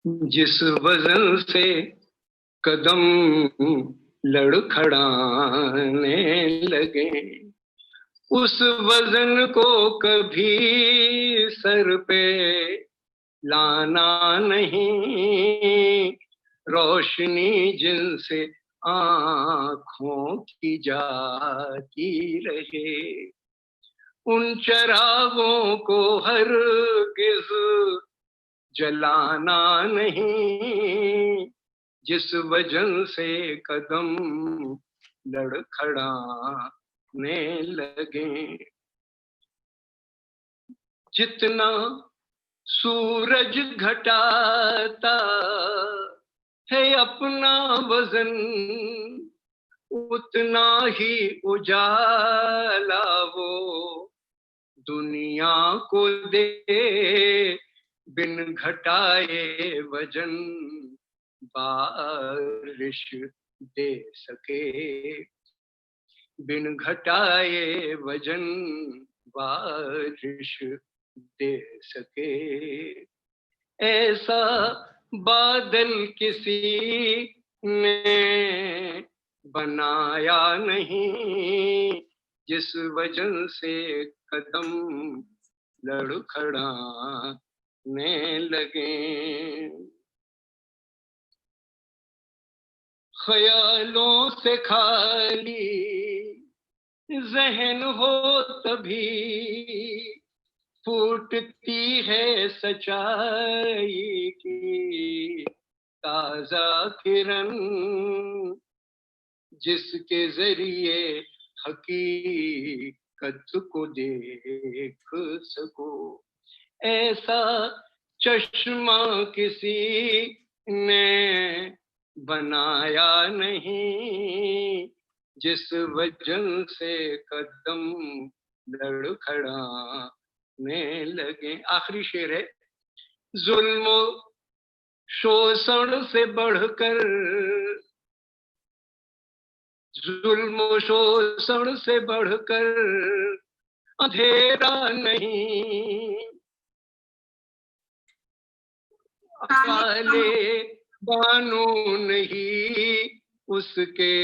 जिस वजन से कदम लड़खड़ाने लगे, उस वजन को कभी सर पे लाना नहीं। रोशनी जिनसे आँखों की जाती रहे, उन चरागों को हरगिज जलाना नहीं। जिस वजन से कदम लड़खड़ाने लगे, जितना सूरज घटाता है अपना वजन, उतना ही उजाला वो दुनिया को दे। बिन घटाए वजन बारिश दे सके, बिन घटाए वजन बारिश दे सके। ऐसा बादल किसी ने बनाया नहीं, जिस वजन से कदम लड़खड़ाने लगे। ख्यालों से खाली ज़हन हो तभी फूटती है सच्चाई की ताजा किरण, जिसके जरिए हकीकत को देख सको। ऐसा चश्मा किसी ने बनाया नहीं, जिस वजन से कदम लड़खड़ाने लगे। आखिरी शेर है, जुल्म शोषण से बढ़कर, जुल्म शोषण से बढ़कर अंधेरा नहीं। काले कानून ही उसके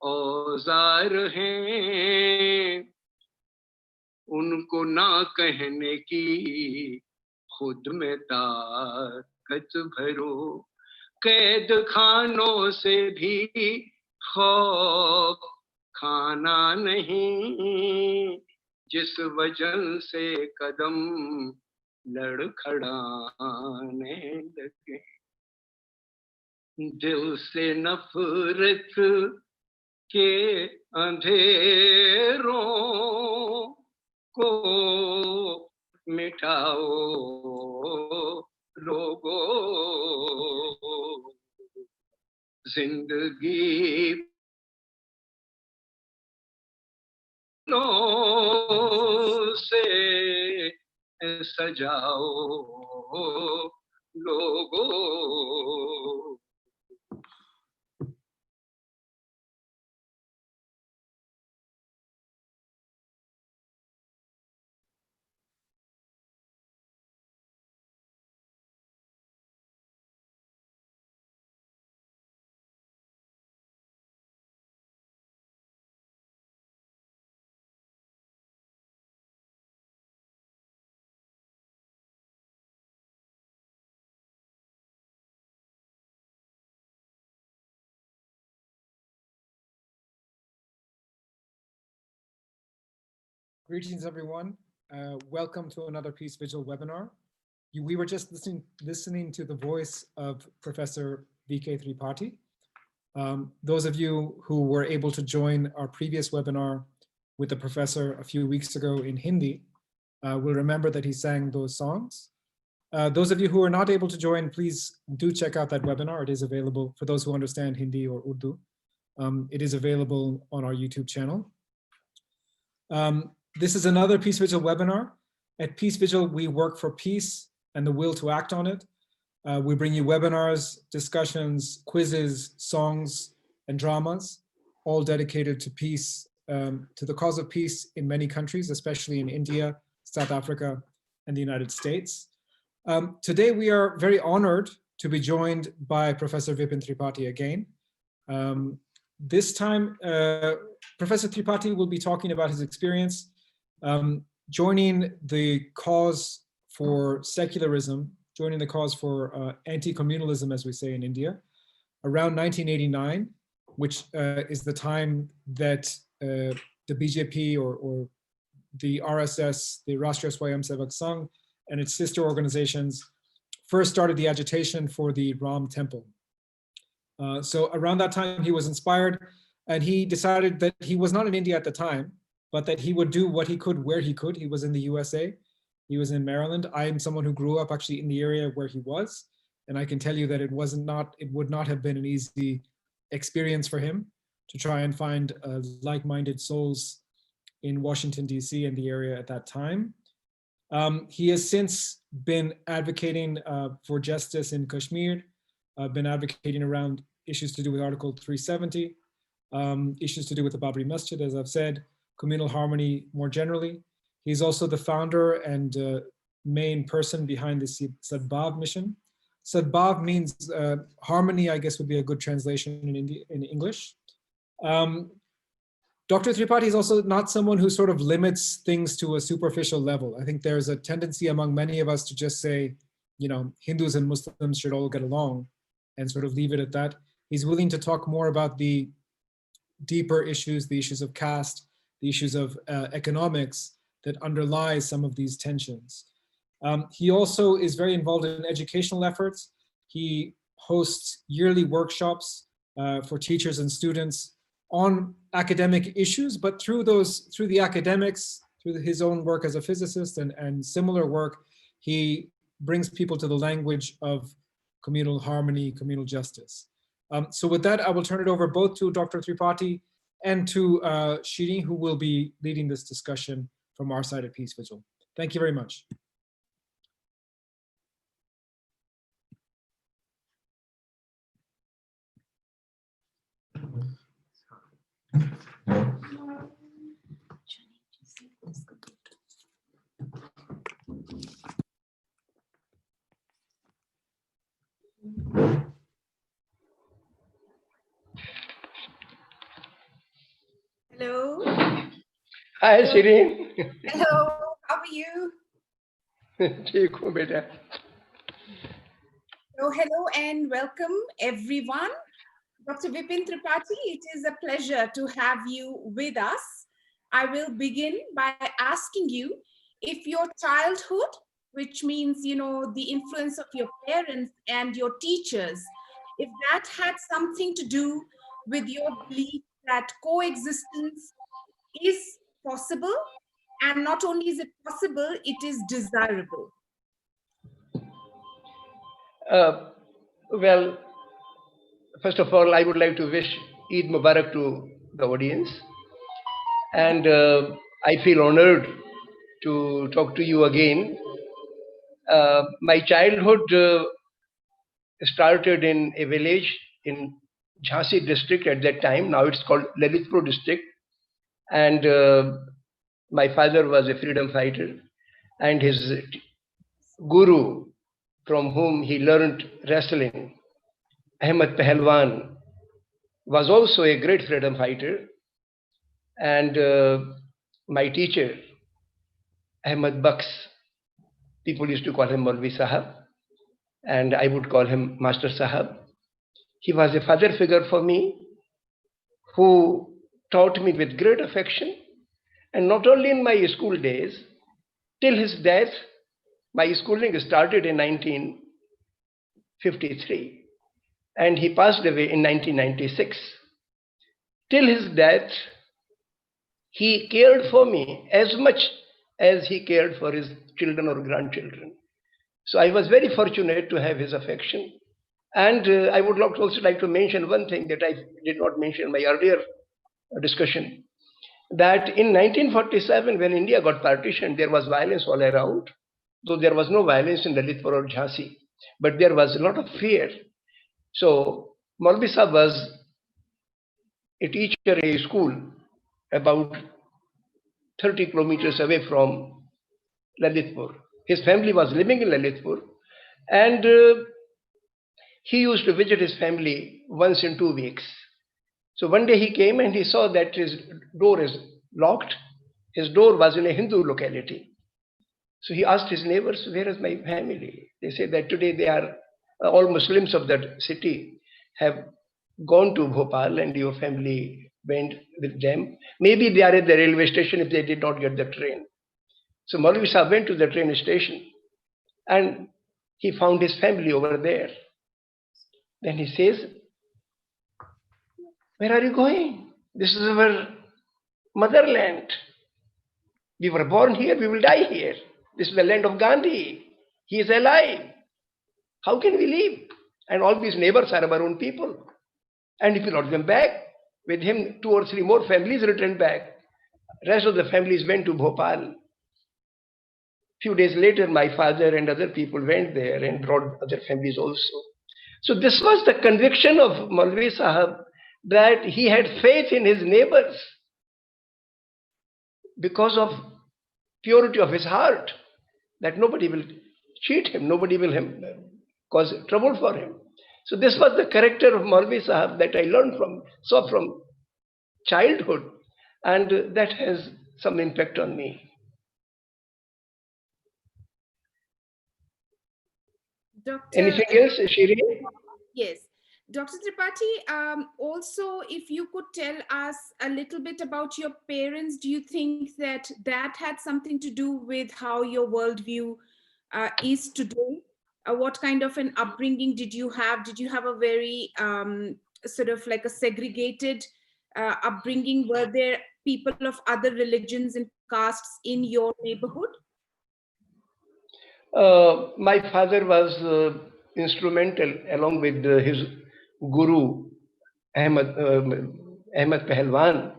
औजार हैं, उनको ना कहने की खुद में ताकत भरो। कैद खानों से भी खौफ खाना नहीं, जिस वजन से कदम लड़खड़ाने लगे। दिल से नफरत के अंधेरों को मिटाओ लोगों, जिंदगी से सजाओ लोगों। Greetings, everyone. Welcome to another Peace Vigil webinar. We were just listening to the voice of Professor V.K. Tripathi. Those of you who were able to join our previous webinar with the professor a few weeks ago in Hindi will remember that he sang those songs. Those of you who are not able to join, please do check out that webinar. It is available for those who understand Hindi or Urdu. It is available on our YouTube channel. This is another Peace Vigil webinar. At Peace Vigil, we work for peace and the will to act on it. We bring you webinars, discussions, quizzes, songs, and dramas, all dedicated to peace, to the cause of peace in many countries, especially in India, South Africa, and the United States. Today we are very honored to be joined by Professor Vipin Tripathi again. This time, Professor Tripathi will be talking about his experience joining the cause for secularism, joining the cause for anti-communalism, as we say in India, around 1989, which is the time that the BJP or the RSS, the Rashtriya Swayamsevak Sangh, and its sister organizations first started the agitation for the Ram Temple. So around that time, he was inspired, and he decided that he was not in India at the time, but that he would do what he could where he could. He was in the USA, he was in Maryland. I am someone who grew up actually in the area where he was, and I can tell you that it would not have been an easy experience for him to try and find like-minded souls in Washington, DC and the area at that time. He has since been advocating for justice in Kashmir, been advocating around issues to do with Article 370, issues to do with the Babri Masjid, as I've said, communal harmony more generally. He's also the founder and main person behind the Sadbhav mission. Sadbhav means harmony, I guess would be a good translation in English. Dr. Tripathi is also not someone who sort of limits things to a superficial level. I think there's a tendency among many of us to just say, you know, Hindus and Muslims should all get along and sort of leave it at that. He's willing to talk more about the deeper issues, the issues of caste, the issues of economics that underlie some of these tensions. He also is very involved in educational efforts. He hosts yearly workshops for teachers and students on academic issues, but through the academics, through his own work as a physicist and similar work, he brings people to the language of communal harmony, communal justice. So with that, I will turn it over both to Dr. Tripathi and to Shiri, who will be leading this discussion from our side at Peace Vigil. Thank you very much. Hello. Hi, Shireen. Hello. How are you? So, hello and welcome, everyone. Dr. Vipin Tripathi, it is a pleasure to have you with us. I will begin by asking you if your childhood, which means, you know, the influence of your parents and your teachers, if that had something to do with your belief that coexistence is possible, and not only is it possible, it is desirable. Well, first of all, I would like to wish Eid Mubarak to the audience. And I feel honored to talk to you again. My childhood started in a village in Jhansi district at that time. Now it's called Lalitpur district. And my father was a freedom fighter. And his guru, from whom he learned wrestling, Ahmed Pahalwan, was also a great freedom fighter. And my teacher, Ahmed Baks, people used to call him Maulvi Sahab, and I would call him Master Sahab. He was a father figure for me who taught me with great affection, and not only in my school days, till his death. My schooling started in 1953, and he passed away in 1996. Till his death, he cared for me as much as he cared for his children or grandchildren. So I was very fortunate to have his affection. And I would also like to mention one thing that I did not mention in my earlier discussion, that in 1947, when India got partitioned, there was violence all around, though there was no violence in Lalitpur or Jhansi, but there was a lot of fear. So Maulvi Sahab was a teacher in a school about 30 kilometers away from Lalitpur. His family was living in Lalitpur, And he used to visit his family once in 2 weeks. So one day he came and he saw that his door is locked. His door was in a Hindu locality. So he asked his neighbors, where is my family? They said that today they are all Muslims of that city have gone to Bhopal and your family went with them. Maybe they are at the railway station if they did not get the train. So Maulvi Sahib went to the train station and he found his family over there. Then he says, where are you going? This is our motherland. We were born here, we will die here. This is the land of Gandhi. He is alive. How can we leave? And all these neighbors are our own people. And if you brought them back, with him 2 or 3 more families returned back. Rest of the families went to Bhopal. Few days later, my father and other people went there and brought other families also. So this was the conviction of Maulvi Sahib, that he had faith in his neighbors because of purity of his heart, that nobody will cheat him, nobody will cause trouble for him. So this was the character of Maulvi Sahib that I saw from childhood, and that has some impact on me. Anything else, Shireen? Yes. Dr. Tripathi, also, if you could tell us a little bit about your parents, do you think that that had something to do with how your worldview is today? What kind of an upbringing did you have? Did you have a very sort of like a segregated upbringing? Were there people of other religions and castes in your neighborhood? My father was instrumental, along with his guru Ahmed Pahalwan,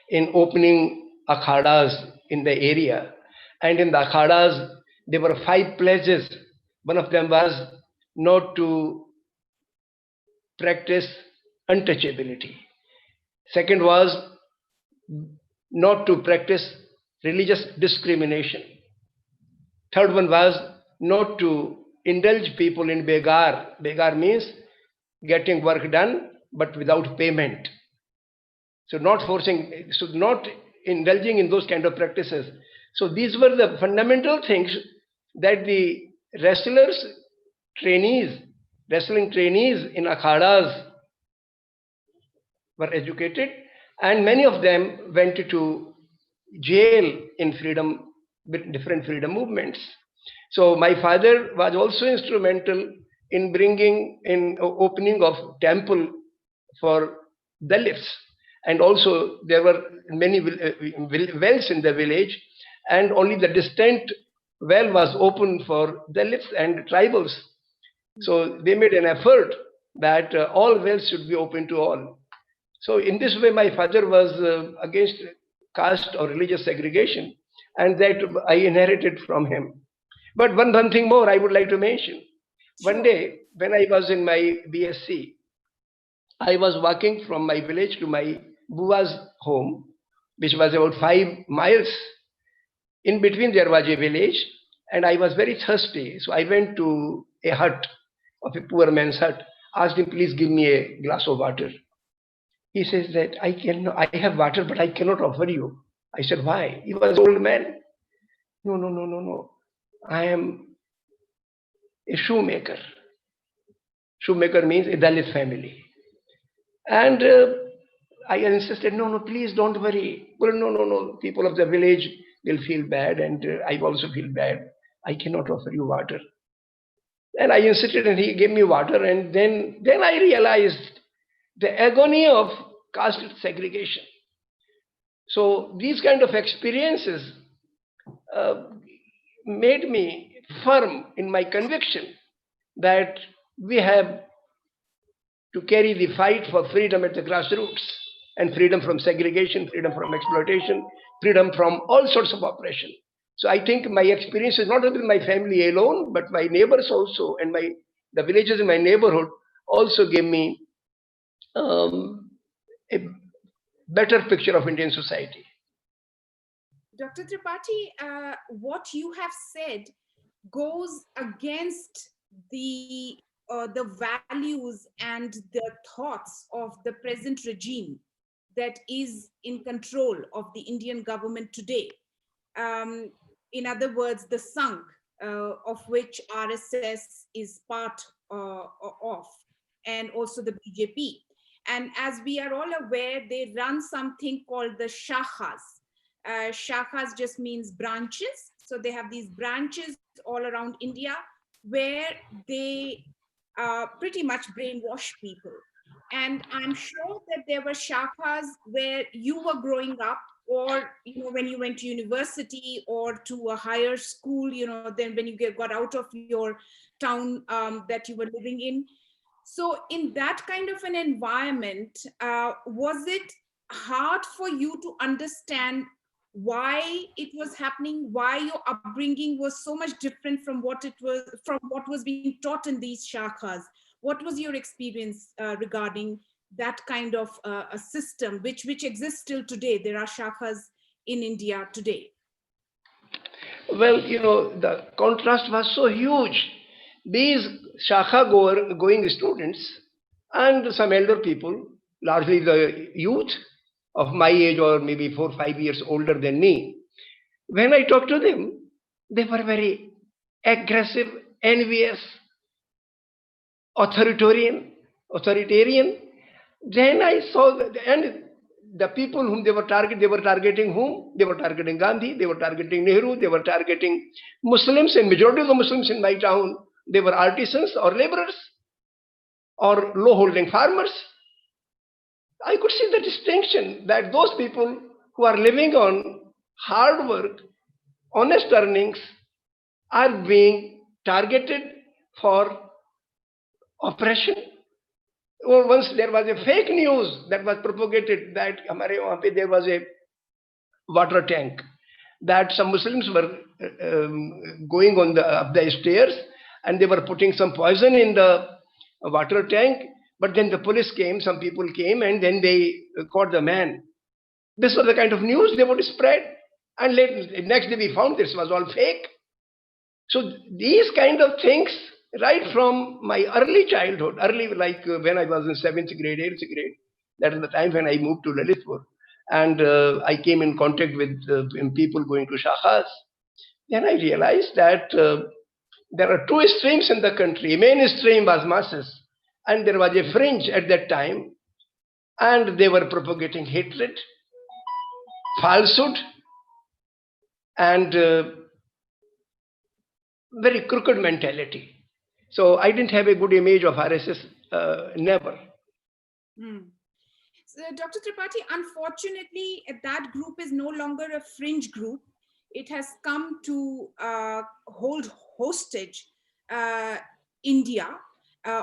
in opening akhadas in the area. And in the akhadas, there were 5 pledges. One of them was not to practice untouchability. Second was not to practice religious discrimination. Third one was not to indulge people in begar. Begar means getting work done but without payment. So not indulging in those kind of practices. So these were the fundamental things that the wrestling trainees in akhadas were educated, and many of them went to jail in freedom, with different freedom movements. So my father was also instrumental in opening of temple for Dalits, and also there were many wells in the village, and only the distant well was open for Dalits and tribals. So they made an effort that all wells should be open to all. So in this way, my father was against caste or religious segregation, and that I inherited from him. But one thing more I would like to mention. Sure. One day, when I was in my BSc, I was walking from my village to my Bua's home, which was about 5 miles. In between there was a village, and I was very thirsty. So I went to a hut of a poor man's hut, asked him, please give me a glass of water. He says that I have water, but I cannot offer you. I said, why? He was an old man. No. I am a shoemaker. Shoemaker means a Dalit family. And I insisted, no, please don't worry. Well, no, people of the village will feel bad, and I also feel bad. I cannot offer you water. And I insisted, and he gave me water, and then I realized the agony of caste segregation. So these kind of experiences made me firm in my conviction that we have to carry the fight for freedom at the grassroots, and freedom from segregation, freedom from exploitation, freedom from all sorts of oppression. So I think my experience is not only with my family alone, but my neighbors also, and the villages in my neighborhood also gave me a better picture of Indian society. Dr. Tripathi, what you have said goes against the values and the thoughts of the present regime that is in control of the Indian government today. Um, in other words, the Sangh, of which RSS is part of, and also the BJP. And as we are all aware, they run something called the shakhas. Shakhas just means branches. So they have these branches all around India where they pretty much brainwash people. And I'm sure that there were shakhas where you were growing up, or when you went to university or to a higher school, then when you got out of your town that you were living in. So in that kind of an environment, was it hard for you to understand why it was happening, why your upbringing was so much different from what was being taught in these shakhas? What was your experience regarding that kind of a system which exists till today? There are shakhas in India today. Well, the contrast was so huge. These going students and some elder people, largely the youth of my age or maybe 4 or 5 years older than me, when I talked to them, they were very aggressive, envious, authoritarian. Then I saw and the people whom they were targeting whom? They were targeting Gandhi, they were targeting Nehru, they were targeting Muslims, and majority of the Muslims in my town, they were artisans or laborers or low-holding farmers. I could see the distinction that those people who are living on hard work, honest earnings, are being targeted for oppression. Or once there was a fake news that was propagated that there was a water tank, that some Muslims were going up the stairs and they were putting some poison in the water tank. But then the police came, some people came, and then they caught the man. This was the kind of news they would spread. And next day we found this was all fake. So these kind of things, right from my early childhood, like when I was in 7th grade, 8th grade, that is the time when I moved to Lalitpur. And I came in contact with people going to shakhas. Then I realized that there are two streams in the country. Mainstream was masses, and there was a fringe at that time, and they were propagating hatred, falsehood, and very crooked mentality. So I didn't have a good image of RSS, never. So, Dr. Tripathi, unfortunately, that group is no longer a fringe group. It has come to hold hostage India,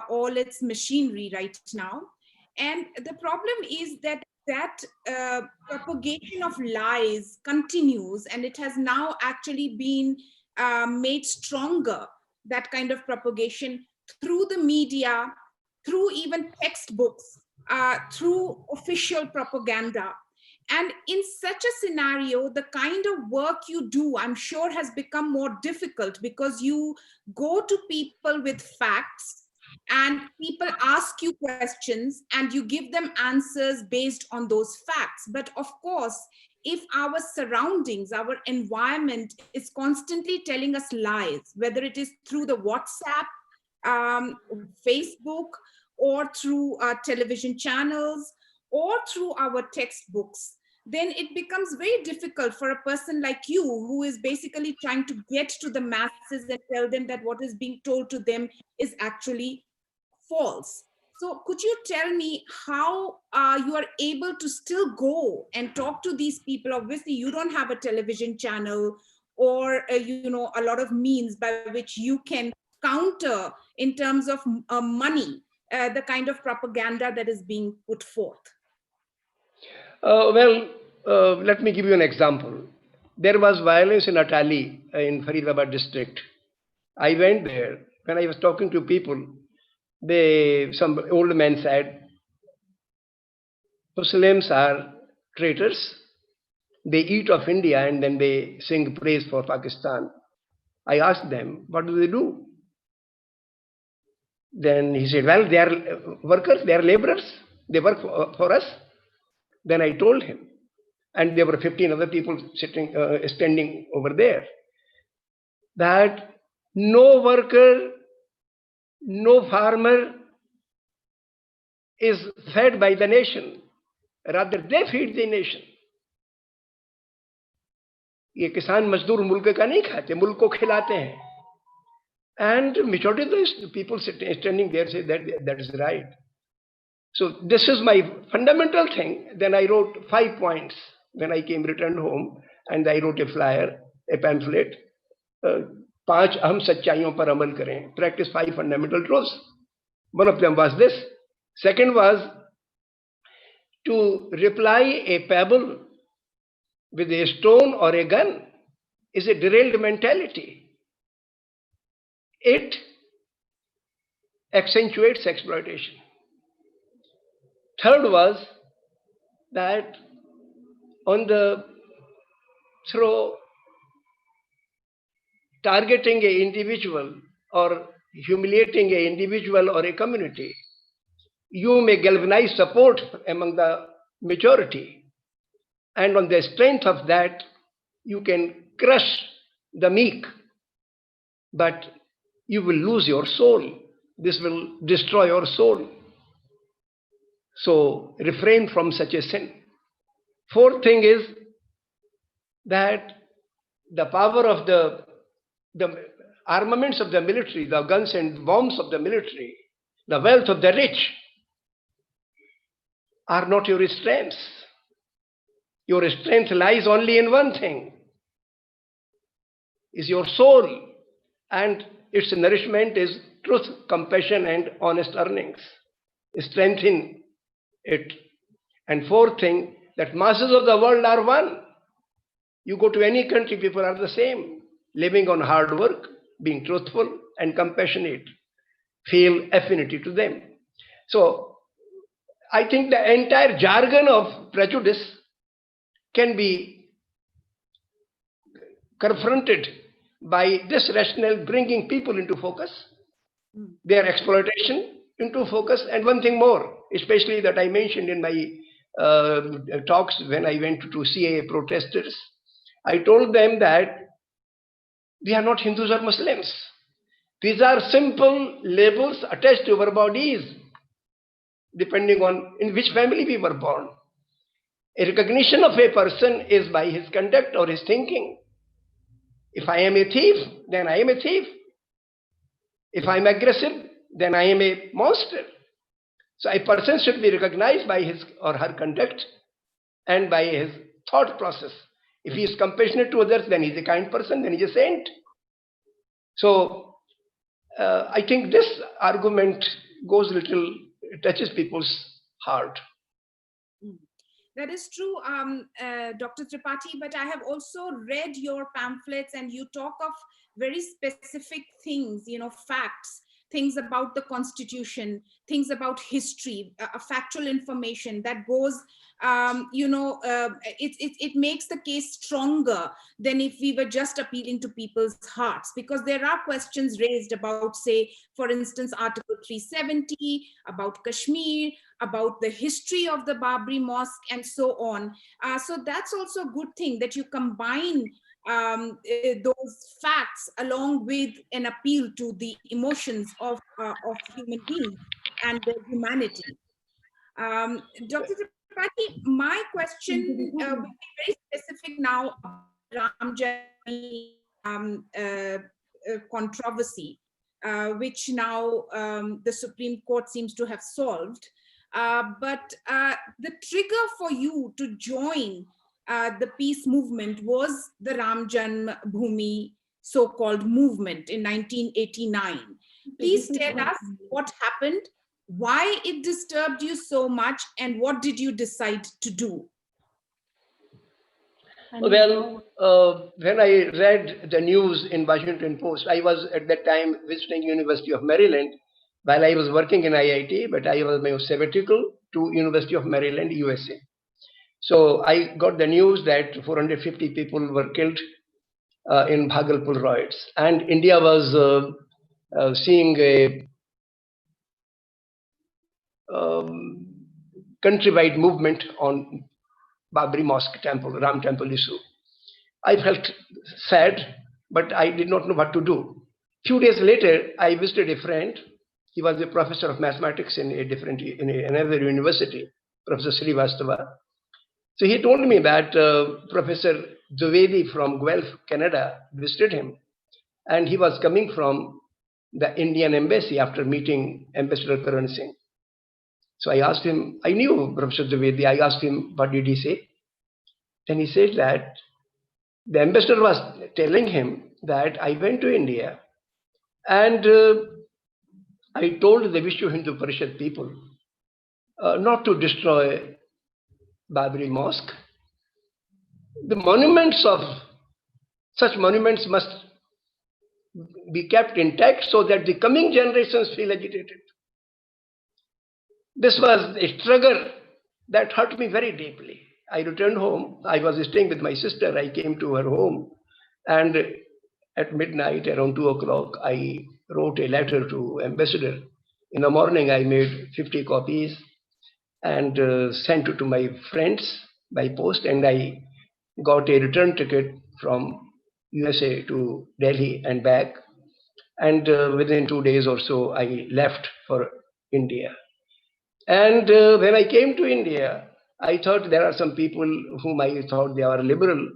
all its machinery right now. And the problem is that propagation of lies continues, and it has now actually been made stronger, that kind of propagation, through the media, through even textbooks, through official propaganda. And in such a scenario, the kind of work you do, I'm sure, has become more difficult, because you go to people with facts and people ask you questions and you give them answers based on those facts. But of course, if our surroundings, our environment is constantly telling us lies, whether it is through the WhatsApp, Facebook, or through television channels, or through our textbooks, then it becomes very difficult for a person like you, who is basically trying to get to the masses and tell them that what is being told to them is actually false. So could you tell me how you are able to still go and talk to these people? Obviously, you don't have a television channel or a lot of means by which you can counter, in terms of money, the kind of propaganda that is being put forth. Let me give you an example. There was violence in Atali in Faridabad district. I went there. When I was talking to people, some old men said, Muslims are traitors. They eat of India and then they sing praise for Pakistan. I asked them, what do they do? Then he said, well, they are workers, they are laborers, they work for us. Then I told him, and there were 15 other people sitting, standing over there, that no worker, no farmer is fed by the nation. Rather, they feed the nation. ये किसान मजदूर मुल्क का नहीं खाते, मुल्क को खिलाते हैं. And majority of the people standing there say that is right. So this is my fundamental thing. Then I wrote 5 points when I returned home, and I wrote a flyer, a pamphlet. 5 अहम सच्चाइयों पर अमल करें. Practice 5 fundamental truths. One of them was this. Second was to reply a pebble with a stone or a gun is a derailed mentality. It accentuates exploitation. Third was that through targeting an individual or humiliating an individual or a community, you may galvanize support among the majority. And on the strength of that, you can crush the meek, but you will lose your soul. This will destroy your soul. So refrain from such a sin. Fourth thing is that the power of the armaments of the military, the guns and bombs of the military, the wealth of the rich are not your strengths. Your strength lies only in one thing, is your soul, and its nourishment is truth, compassion, and honest earnings. Strengthen it. And fourth thing, that masses of the world are one. You go to any country, people are the same, living on hard work, being truthful and compassionate. Feel affinity to them. So I think the entire jargon of prejudice can be confronted by this rationale bringing people into focus, their exploitation into focus, and one thing more, especially that I mentioned in my talks when I went to CAA protesters. I told them that we are not Hindus or Muslims. These are simple labels attached to our bodies, depending on in which family we were born. A recognition of a person is by his conduct or his thinking. If I am a thief, then I am a thief. If I am aggressive, then I am a monster. So a person should be recognized by his or her conduct and by his thought process. If he is compassionate to others, then he is a kind person, then he is a saint. So I think this argument touches people's heart. That is true, Dr. Tripathi, but I have also read your pamphlets, and you talk of very specific things, facts, things about the Constitution, things about history, factual information that goes, it makes the case stronger than if we were just appealing to people's hearts, because there are questions raised about, say, for instance, Article 370, about Kashmir, about the history of the Babri Mosque, and so on. So that's also a good thing that you combine those facts along with an appeal to the emotions of human beings and their humanity. Dr. Tripathi, my question will be very specific now about Ram Janmabhoomi controversy, which now the Supreme Court seems to have solved. But the trigger for you to join the peace movement was the Ram Janmabhoomi so-called movement in 1989. Please tell us what happened, why it disturbed you so much, and what did you decide to do? Well, when I read the news in Washington Post, I was at that time visiting University of Maryland while I was working in IIT, but I was my sabbatical to University of Maryland, USA. So I got the news that 450 people were killed in Bhagalpur riots, and India was seeing a countrywide movement on Babri Mosque temple, Ram temple issue. I felt sad, but I did not know what to do. Few days later, I visited a friend. He was a professor of mathematics in another university, Professor Srivastava. So he told me that Professor Dwivedi from Guelph, Canada, visited him, and he was coming from the Indian embassy after meeting Ambassador Karan Singh. So I asked him, I knew Professor Dwivedi, I asked him, what did he say? Then he said that the ambassador was telling him that I went to India and I told the Vishwa Hindu Parishad people not to destroy Babri Mosque. The monuments of such monuments must be kept intact so that the coming generations feel agitated. This was a struggle that hurt me very deeply. I returned home. I was staying with my sister. I came to her home, and at midnight, around 2 o'clock, I wrote a letter to ambassador. In the morning, I made 50 copies and sent it to my friends by post, and I got a return ticket from USA to Delhi and back. And within 2 days or so, I left for India. And when I came to India, I thought there are some people whom I thought they are liberal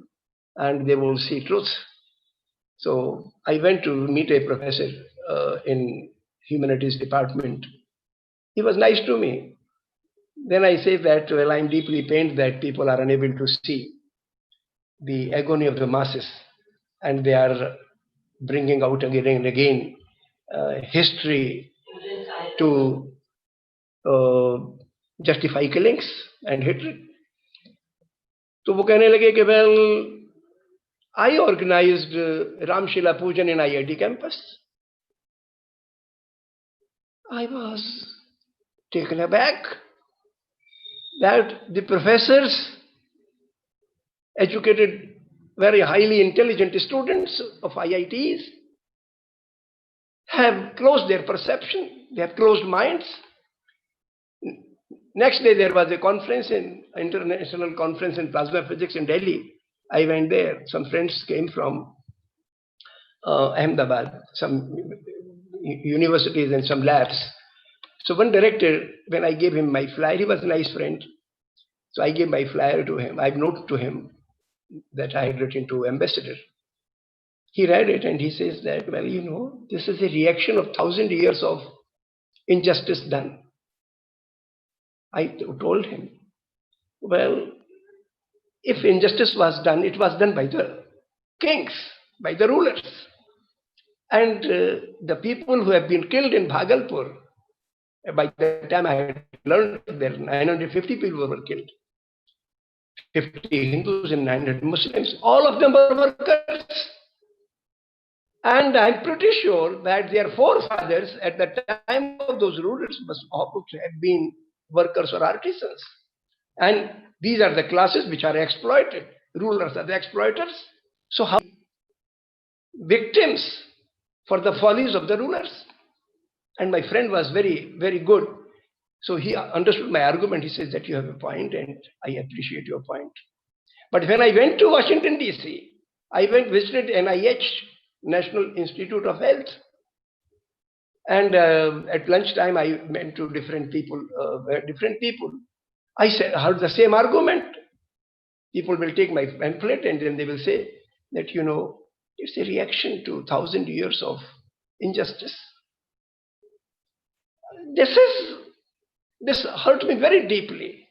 and they will see truth. So I went to meet a professor in humanities department. He was nice to me. Then I say that, well, I'm deeply pained that people are unable to see the agony of the masses, and they are bringing out again and again history to justify killings and hatred. तो वो कहने लगे कि well, I organized Ramshila Pujan in IIT campus. I was taken aback that the professors, educated, very highly intelligent students of IITs, have closed their perception, they have closed minds. Next day there was a conference, international conference in plasma physics in Delhi. I went there. Some friends came from Ahmedabad, some universities and some labs. So one director, when I gave him my flyer, he was a nice friend. So I gave my flyer to him. I noted to him that I had written to ambassador. He read it and he says that, well, you know, this is a reaction of 1,000 years of injustice done. I told him, well, if injustice was done, it was done by the kings, by the rulers. And the people who have been killed in Bhagalpur, by the time I had learned there, 950 people were killed. 50 Hindus and 900 Muslims, all of them were workers. And I'm pretty sure that their forefathers at the time of those rulers must have been workers or artisans. And these are the classes which are exploited. Rulers are the exploiters. So how victims for the follies of the rulers? And my friend was very, very good. So he understood my argument. He says that you have a point and I appreciate your point. But when I went to Washington, D.C., I visited NIH, National Institute of Health. And at lunchtime, I went to different people. I heard the same argument. People will take my pamphlet and then they will say that, you know, it's a reaction to 1,000 years of injustice. This hurt me very deeply.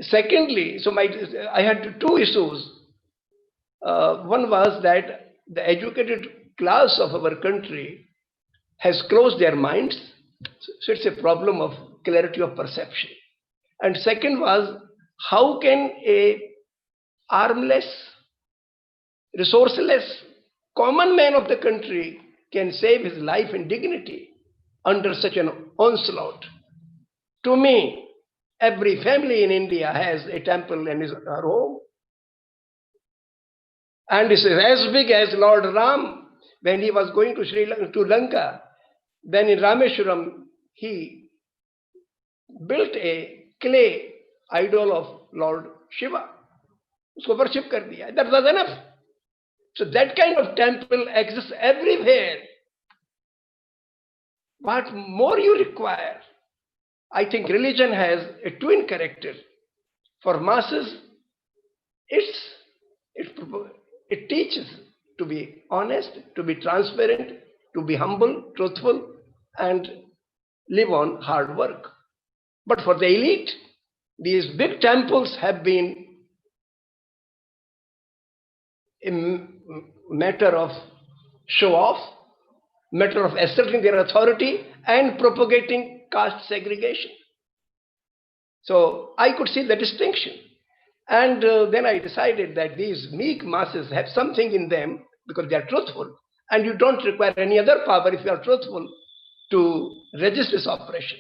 Secondly, so I had two issues. One was that the educated class of our country has closed their minds, so it's a problem of clarity of perception. And second was, how can a armless, resourceless, common man of the country can save his life and dignity under such an onslaught? To me, every family in India has a temple in her home. And it's as big as Lord Ram when he was going to Lanka. Then in Rameshwaram, he built a clay idol of Lord Shiva. Usko worship kar diya. That was enough. So that kind of temple exists everywhere. What more you require? I think religion has a twin character. For masses, it teaches to be honest, to be transparent, to be humble, truthful, and live on hard work. But for the elite, these big temples have been a matter of show off, matter of asserting their authority and propagating caste segregation. So I could see the distinction. And then I decided that these meek masses have something in them because they are truthful. And you don't require any other power if you are truthful to resist this oppression.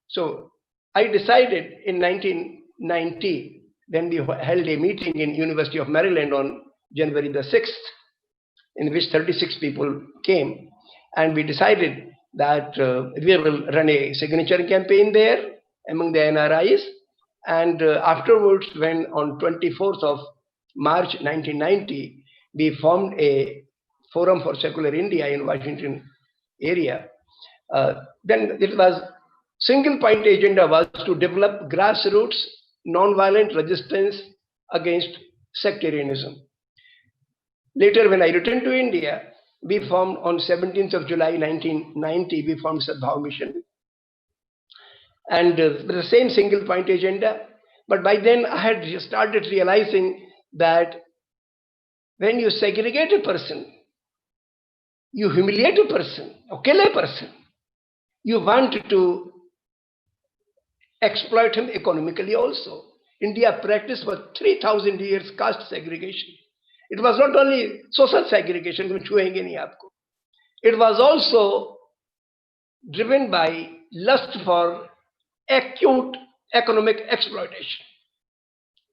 So I decided in 1990, when we held a meeting in University of Maryland on January the 6th, in which 36 people came, and we decided that we will run a signature campaign there among the NRIs. And afterwards, when on 24th of March 1990, we formed a Forum for Secular India in Washington area, then it was single point agenda was to develop grassroots non-violent resistance against sectarianism. Later, when I returned to India, we formed on 17th of July 1990, we formed Sadbhav Mission. And with the same single point agenda. But by then I had started realizing that when you segregate a person, you humiliate a person, or kill a person, you want to exploit him economically also. India practiced for 3,000 years caste segregation. It was not only social segregation, it was also driven by lust for acute economic exploitation.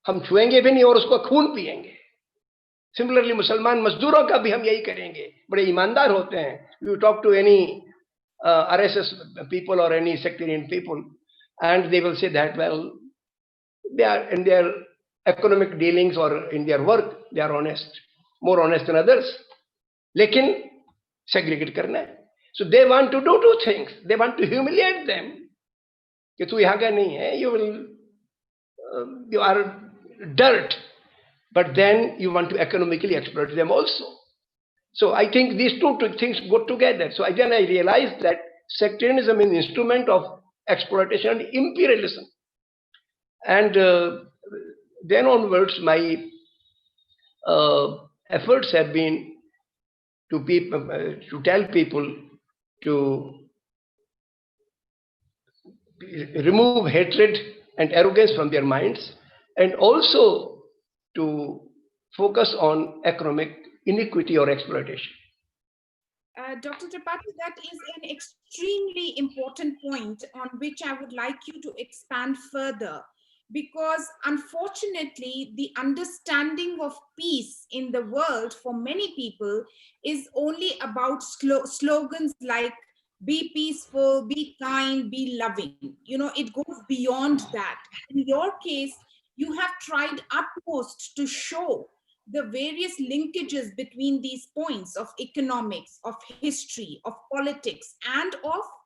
हम छुएंगे भी नहीं और उसको खून पिएंगे. Similarly, मुसलमान मजदूरों का भी हम यही करेंगे. बड़े ईमानदार होते हैं. You talk to any RSS people or any sectarian people, and they will say that, well, they are in their economic dealings or in their work, they are honest, more honest than others. लेकिन segregate करना है. So they want to do two things. They want to humiliate them. कि तू यहाँ का नहीं है, you are dirt, but then you want to economically exploit them also. So I think these two things go together. So then I realized that sectarianism is an instrument of exploitation and imperialism. And then onwards, my efforts have been to tell people to remove hatred and arrogance from their minds, and also to focus on economic inequity or exploitation. Dr. Tripathi, that is an extremely important point on which I would like you to expand further, because unfortunately, the understanding of peace in the world for many people is only about slogans like be peaceful, be kind, be loving. You know, it goes beyond that. In your case, you have tried utmost to show the various linkages between these points of economics, of history, of politics, and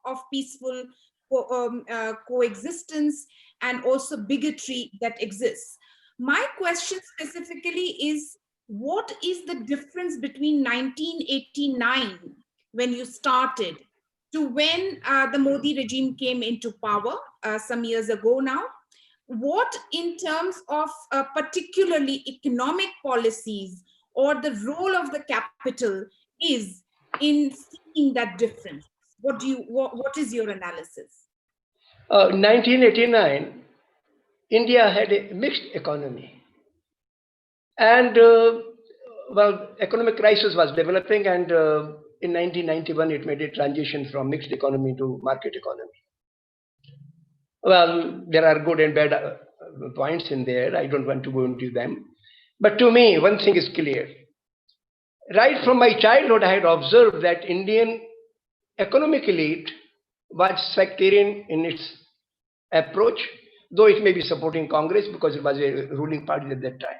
of peaceful coexistence, and also bigotry that exists. My question specifically is, what is the difference between 1989, when you started, to when the Modi regime came into power some years ago now? What, in terms of particularly economic policies or the role of the capital, is in seeing that difference? What is your analysis? 1989, India had a mixed economy. And well, economic crisis was developing, and in 1991, it made a transition from mixed economy to market economy. Well, there are good and bad points in there. I don't want to go into them. But to me, one thing is clear. Right from my childhood, I had observed that Indian economic elite was sectarian in its approach, though it may be supporting Congress because it was a ruling party at that time.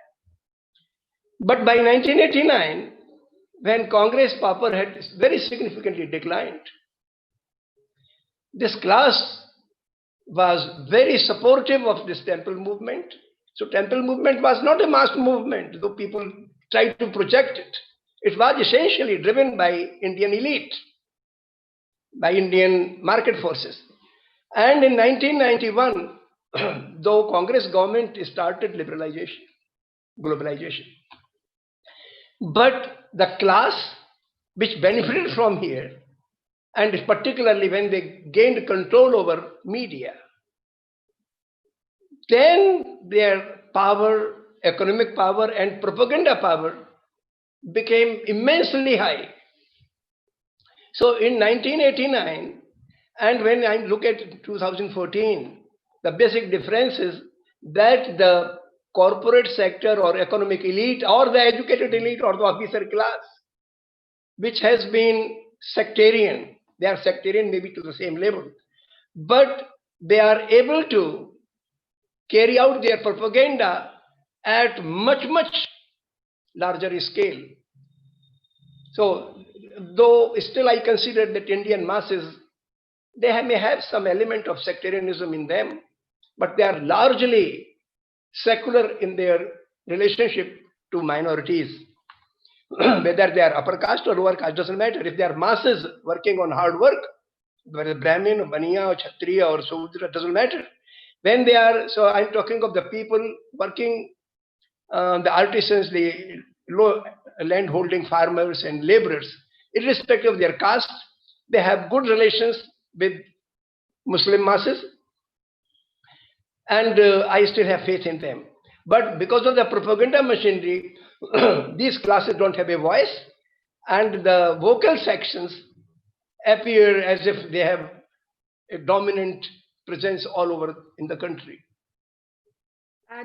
But by 1989, when Congress power had very significantly declined, this class was very supportive of this temple movement. So temple movement was not a mass movement, though people tried to project it. It was essentially driven by Indian elite, by Indian market forces. And in 1991, though Congress government started liberalization, globalization, but the class which benefited from here, and particularly when they gained control over media, then their power, economic power and propaganda power became immensely high. So in 1989, and when I look at 2014, the basic difference is that the corporate sector or economic elite or the educated elite or the officer class, which has been sectarian, they are sectarian maybe to the same level, but they are able to carry out their propaganda at much, much larger scale. So, though still I consider that Indian masses, they may have some element of sectarianism in them, but they are largely secular in their relationship to minorities. Whether they are upper caste or lower caste, doesn't matter. If they are masses working on hard work, whether Brahmin, or Baniya, or Kshatriya, or Sudra, doesn't matter. When they are, so I'm talking of the people working, the artisans, the low land holding farmers and laborers, irrespective of their caste, they have good relations with Muslim masses, and I still have faith in them. But because of the propaganda machinery, these classes don't have a voice, and the vocal sections appear as if they have a dominant presence all over in the country.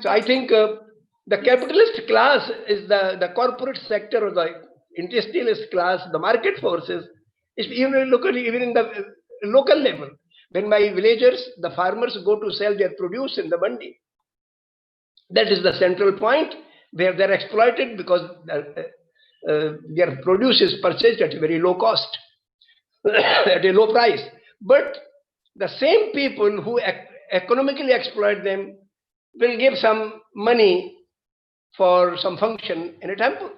So I think the capitalist class is the corporate sector or the industrialist class, the market forces, is even locally, even in the local level. When my villagers, the farmers go to sell their produce in the mandi, that is the central point where they're exploited because their produce is purchased at a very low cost, at a low price. But the same people who economically exploit them will give some money for some function in a temple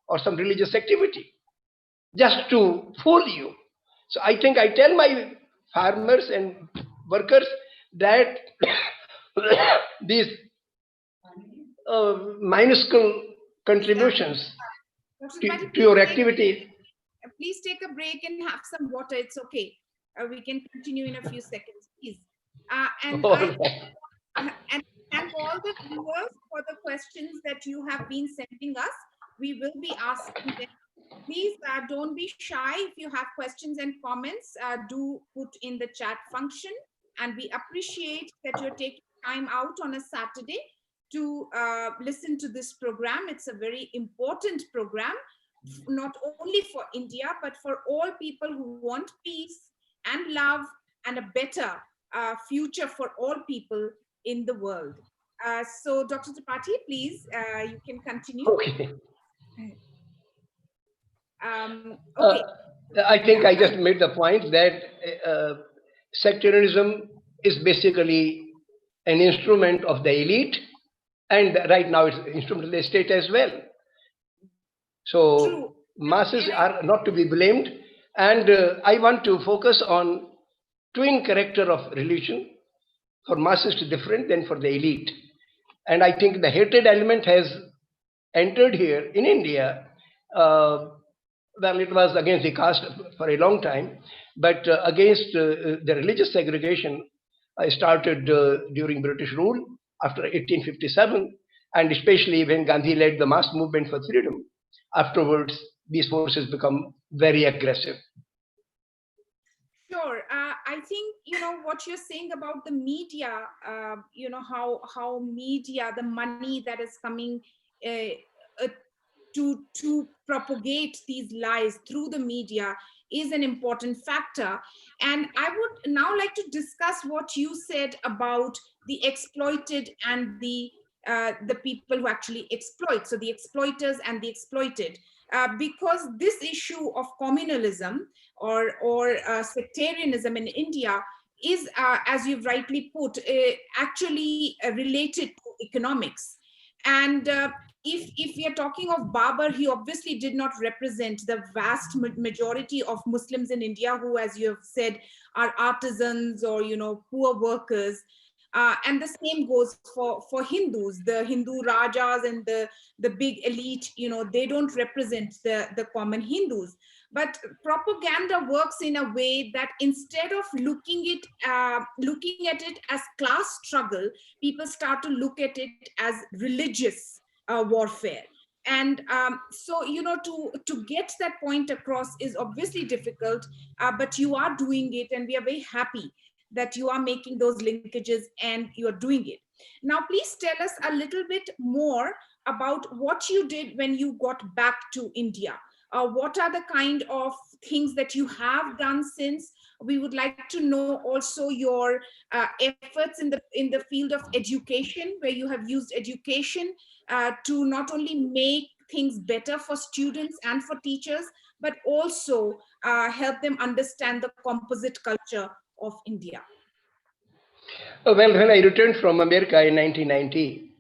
or some religious activity just to fool you. So I think I tell my farmers and workers that these minuscule contributions to your activity. Please take a break and have some water. It's okay. We can continue in a few seconds, please. And thank all the viewers for the questions that you have been sending us. We will be asking them. Please don't be shy. If you have questions and comments, do put in the chat function. And we appreciate that you're taking time out on a Saturday to listen to this program. It's a very important program, not only for India, but for all people who want peace and love and a better future for all people in the world. So, Dr. Tripathi, please, you can continue. Okay. Okay. I think I just made the point that sectarianism is basically an instrument of the elite, and right now it's an instrument of the state as well. So True. masses are not to be blamed, and I want to focus on twin character of religion. For masses is different than for the elite, and I think the hatred element has entered here in India. Well, it was against the caste for a long time, but against the religious segregation started during British rule after 1857, and especially when Gandhi led the mass movement for freedom. Afterwards, these forces become very aggressive. Sure. I think, what you're saying about the media, how media, the money that is coming to propagate these lies through the media is an important factor. And I would now like to discuss what you said about the exploited and the people who actually exploit. So the exploiters and the exploited, because this issue of communalism or sectarianism in India is, as you've rightly put, actually related to economics. And if we are talking of Babur, he obviously did not represent the vast majority of Muslims in India who, as you have said, are artisans or, you know, poor workers. And the same goes for Hindus. The Hindu Rajas and the big elite, you know, they don't represent the common Hindus. But propaganda works in a way that instead of looking at it as class struggle, people start to look at it as religious warfare. And so, you know, to get that point across is obviously difficult, but you are doing it, and we are very happy that you are making those linkages and you are doing it. Now, please tell us a little bit more about what you did when you got back to India. What are the kind of things that you have done since? We would like to know also your efforts in the field of education, where you have used education to not only make things better for students and for teachers, but also help them understand the composite culture of India. Well, when I returned from America in 1990,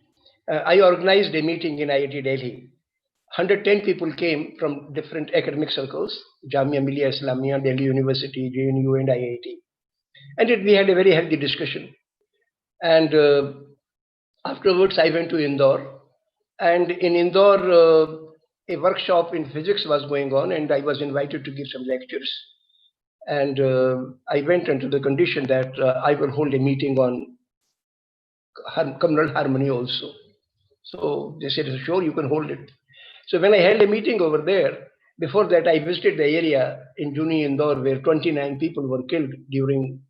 I organized a meeting in IIT Delhi. 110 people came from different academic circles, Jamia Millia Islamia, Delhi University, JNU, and IIT. And we had a very healthy discussion. And afterwards, I went to Indore. And in Indore, a workshop in physics was going on, and I was invited to give some lectures. And I went into the condition that I will hold a meeting on communal harmony also. So they said, sure, you can hold it. So when I held a meeting over there, before that I visited the area in Juni, Indore, where 29 people were killed during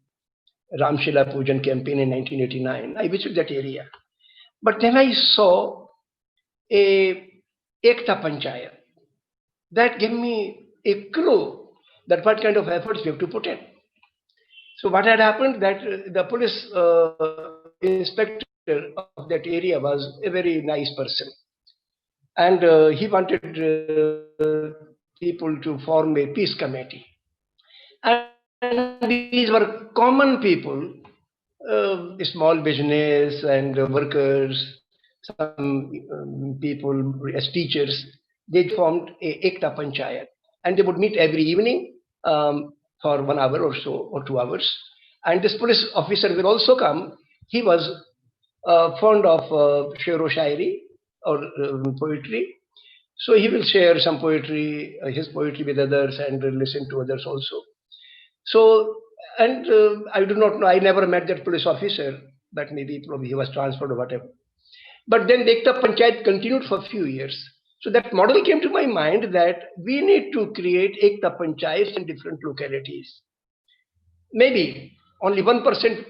Ramshila Pujan campaign in 1989. I visited that area. But then I saw a Ekta Panchayat. That gave me a clue that what kind of efforts we have to put in. So what had happened that the police inspector of that area was a very nice person. And he wanted people to form a peace committee. And these were common people, small business and workers, some people as teachers. They formed a Ekta Panchayat. And they would meet every evening for 1 hour or so, or 2 hours. And this police officer will also come. He was fond of Shero Shairi or poetry. So he will share some poetry, his poetry with others, and listen to others also. So, and I do not know, I never met that police officer, but maybe probably he was transferred or whatever. But then the Ekta Panchayat continued for a few years. So that model came to my mind that we need to create Ekta Panchayats in different localities. Maybe only 1%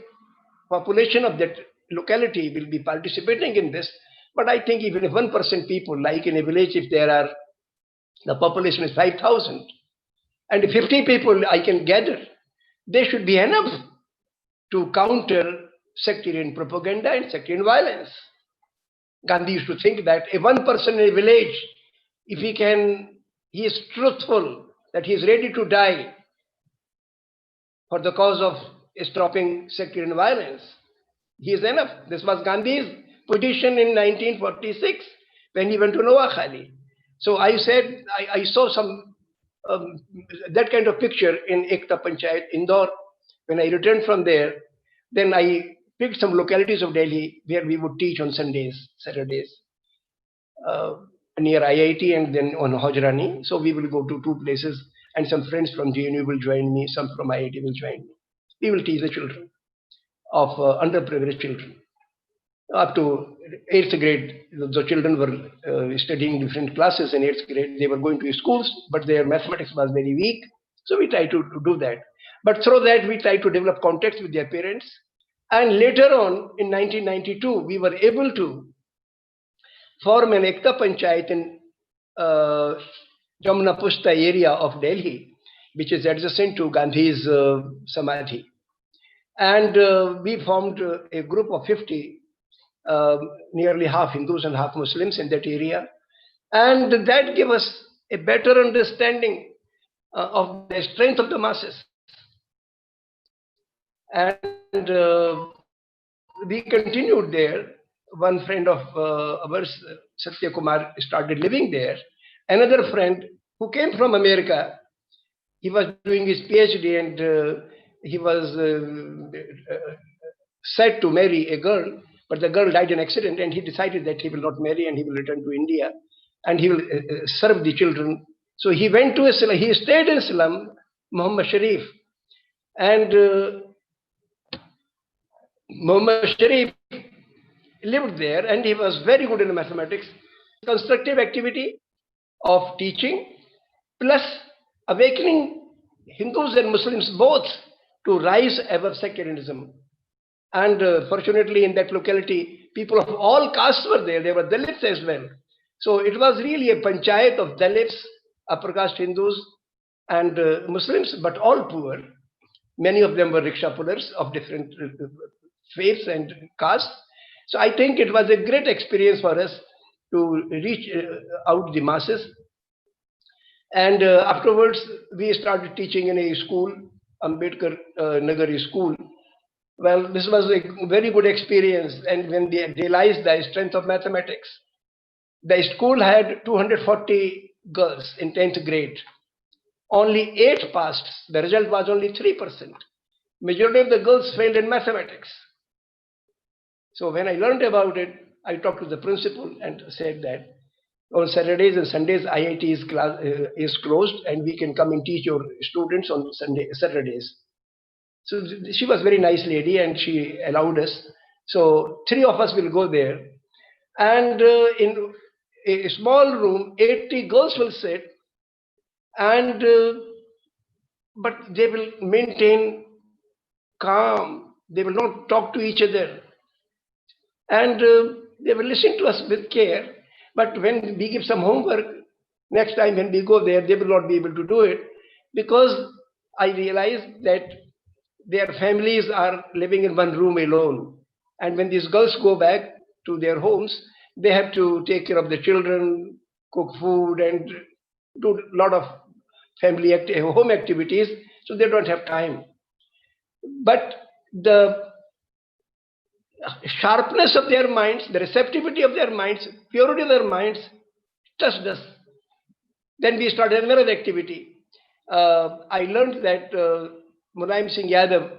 population of that locality will be participating in this. But I think even if 1% people, like in a village, if there are, the population is 5,000, and if 50 people I can gather, they should be enough to counter sectarian propaganda and sectarian violence. Gandhi used to think that if one person in a village, if he is truthful, that he is ready to die for the cause of stopping sectarian violence, he is enough. This was Gandhi's position in 1946 when he went to Noakhali. So I said, I saw some that kind of picture in Ekta Panchayat, Indore. When I returned from there, then I picked some localities of Delhi where we would teach on Sundays, Saturdays, near IIT and then on Hojrani. So we will go to 2 places, and some friends from JNU will join me, some from IIT will join me. We will teach the children of underprivileged children. Up to 8th grade, the children were studying different classes in 8th grade. They were going to schools, but their mathematics was very weak. So we try to do that. But through that, we try to develop contacts with their parents. And later on, in 1992, we were able to form an Ekta Panchayat in Jamuna Pusta area of Delhi, which is adjacent to Gandhi's Samadhi. And we formed a group of 50, nearly half Hindus and half Muslims in that area. And that gave us a better understanding of the strength of the masses. And we continued there. One friend of ours, Satya Kumar, started living there. Another friend who came from America, he was doing his PhD, and he was set to marry a girl, but the girl died in an accident, and he decided that he will not marry and he will return to India and he will serve the children. So he went to a slum. He stayed in slum, Muhammad Sharif, and Muhammad Sharif lived there, and he was very good in mathematics. Constructive activity of teaching, plus awakening Hindus and Muslims both to rise above sectarianism. And fortunately, in that locality, people of all castes were there. There were Dalits as well. So it was really a panchayat of Dalits, upper caste Hindus, and Muslims, but all poor. Many of them were rickshaw pullers of different faiths and castes. So I think it was a great experience for us to reach out the masses. And afterwards, we started teaching in a school, Ambedkar Nagari school. Well, this was a very good experience. And when they realized the strength of mathematics, the school had 240 girls in 10th grade. Only 8 passed. The result was only 3%. Majority of the girls failed in mathematics. So when I learned about it, I talked to the principal and said that on Saturdays and Sundays, IIT is closed, and we can come and teach your students on Saturdays. So she was a very nice lady, and she allowed us. So 3 of us will go there. And in a small room, 80 girls will sit, and but they will maintain calm. They will not talk to each other. And they will listen to us with care. But when we give some homework, next time when we go there, they will not be able to do it, because I realized that their families are living in one room alone. And when these girls go back to their homes, they have to take care of the children, cook food, and do a lot of home activities, so they don't have time. But the sharpness of their minds, the receptivity of their minds, purity of their minds touched us. Then we started another activity. I learned that Mulayam Singh Yadav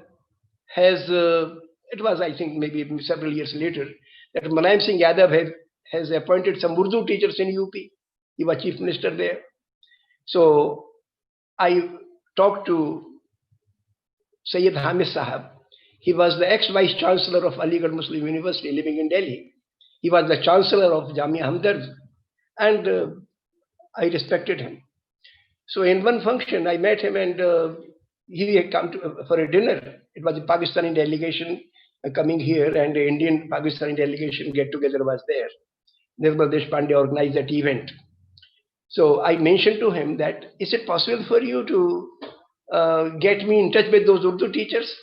has, it was I think maybe several years later, that Mulayam Singh Yadav has appointed some Urdu teachers in UP. He was chief minister there. So I talked to Sayyid Hamid Sahab. He was the ex-vice chancellor of Aligarh Muslim University, living in Delhi. He was the chancellor of Jamia Hamdard, and I respected him. So in one function, I met him, and he had come for a dinner. It was a Pakistani delegation coming here, and the Indian Pakistani delegation get-together was there. Nirmal Deshpande organized that event. So I mentioned to him that, is it possible for you to get me in touch with those Urdu teachers?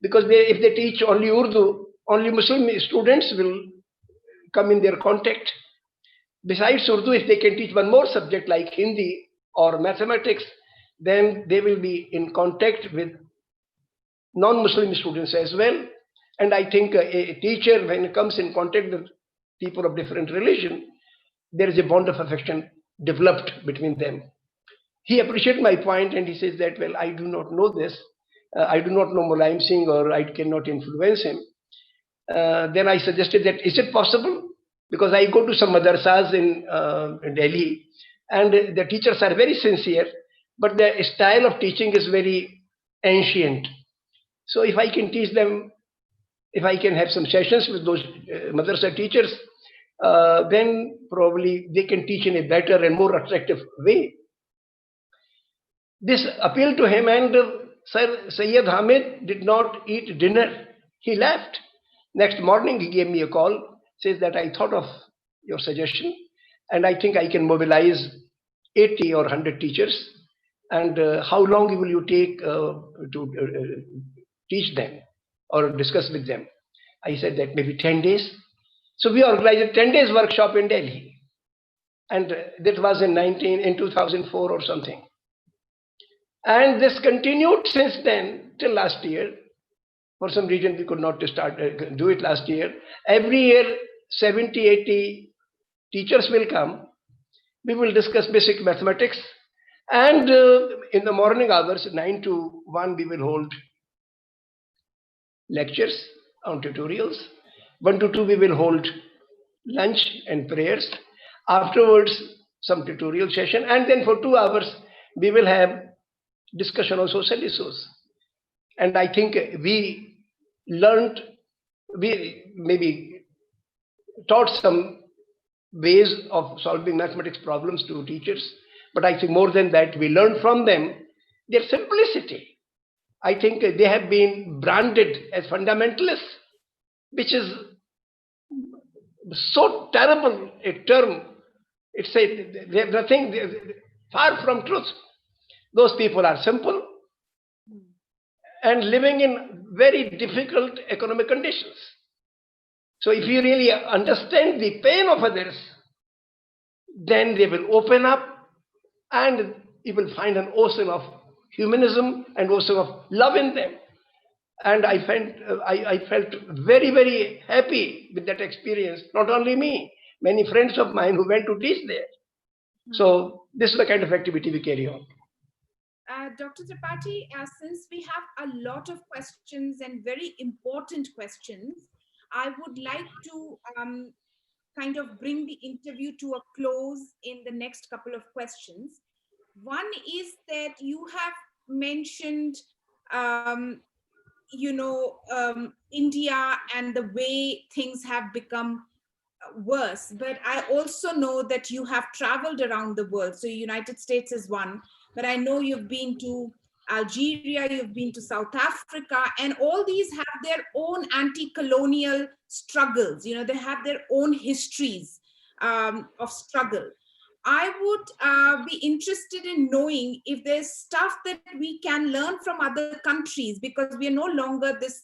Because if they teach only Urdu, only Muslim students will come in their contact. Besides Urdu, if they can teach one more subject like Hindi or mathematics, then they will be in contact with non-Muslim students as well. And I think a teacher, when it comes in contact with people of different religion, there is a bond of affection developed between them. He appreciated my point, and he says that, well, I do not know this. I do not know Mulayam Singh, or I cannot influence him. Then I suggested that, is it possible? Because I go to some madrasas in Delhi, and the teachers are very sincere, but the style of teaching is very ancient. So if I can teach them, if I can have some sessions with those madrasa teachers, then probably they can teach in a better and more attractive way. This appealed to him, and Sir Sayyid Hamid did not eat dinner. He left. Next morning, he gave me a call, says that I thought of your suggestion, and I think I can mobilize 80 or 100 teachers, And how long will you take to teach them or discuss with them? I said that maybe 10 days. So we organized a 10 days workshop in Delhi. And that was in 2004 or something. And this continued since then till last year. For some reason, we could not do it last year. Every year, 70, 80 teachers will come. We will discuss basic mathematics. And in the morning hours, 9 to 1, we will hold lectures on tutorials. 1 to 2, we will hold lunch and prayers. Afterwards, some tutorial session. And then for 2 hours, we will have discussion on social issues. And I think we maybe taught some ways of solving mathematics problems to teachers. But I think more than that, we learned from them their simplicity. I think they have been branded as fundamentalists, which is so terrible a term. It's nothing far from truth. Those people are simple and living in very difficult economic conditions. So if you really understand the pain of others, then they will open up and you will find an ocean of humanism and ocean of love in them. And I felt very, very happy with that experience. Not only me, many friends of mine who went to teach there. So this is the kind of activity we carry on. Dr. Tripathi, since we have a lot of questions and very important questions, I would like to kind of bring the interview to a close in the next couple of questions. One is that you have mentioned, India and the way things have become worse, but I also know that you have traveled around the world. So United States is one, but I know you've been to Algeria, you've been to South Africa, and all these have their own anti-colonial struggles. They have their own histories of struggle. I would be interested in knowing if there's stuff that we can learn from other countries, because we are no longer this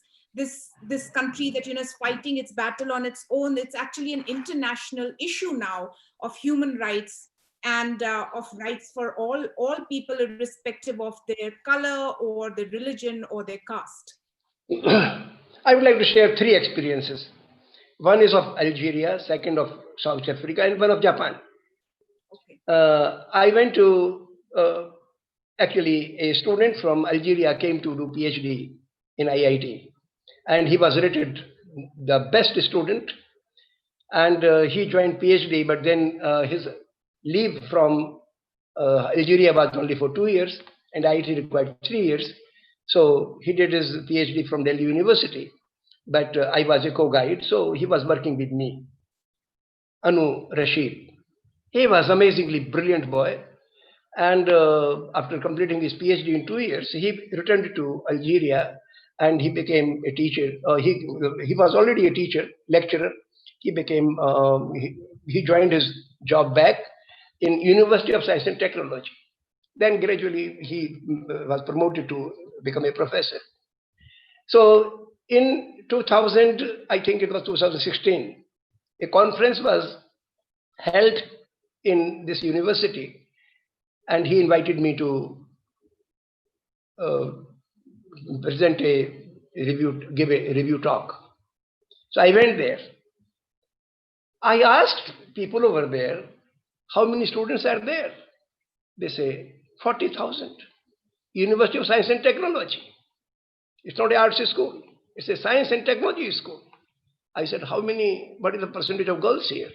country that is fighting its battle on its own. It's actually an international issue now of human rights and of rights for all people, irrespective of their color or their religion or their caste. I would like to share 3 experiences. One is of Algeria, second of South Africa, and one of Japan. Okay. I went to, actually a student from Algeria came to do PhD in IIT. And he was rated the best student. And he joined PhD, but then his leave from Algeria was only for 2 years, and IIT required 3 years. So he did his PhD from Delhi University. But I was a co-guide, so he was working with me. Anu Rashid. He was amazingly brilliant boy. And after completing his PhD in 2 years, he returned to Algeria and he became a teacher. He was already a teacher, lecturer. He became, he joined his job back in University of Science and Technology. Then gradually he was promoted to become a professor. So in 2000, I think it was 2016, a conference was held in this university, and he invited me to present a review, give a review talk. So I went there. I asked people over there, how many students are there? They say 40,000. University of Science and Technology. It's not an arts school. It's a science and technology school. I said, what is the percentage of girls here?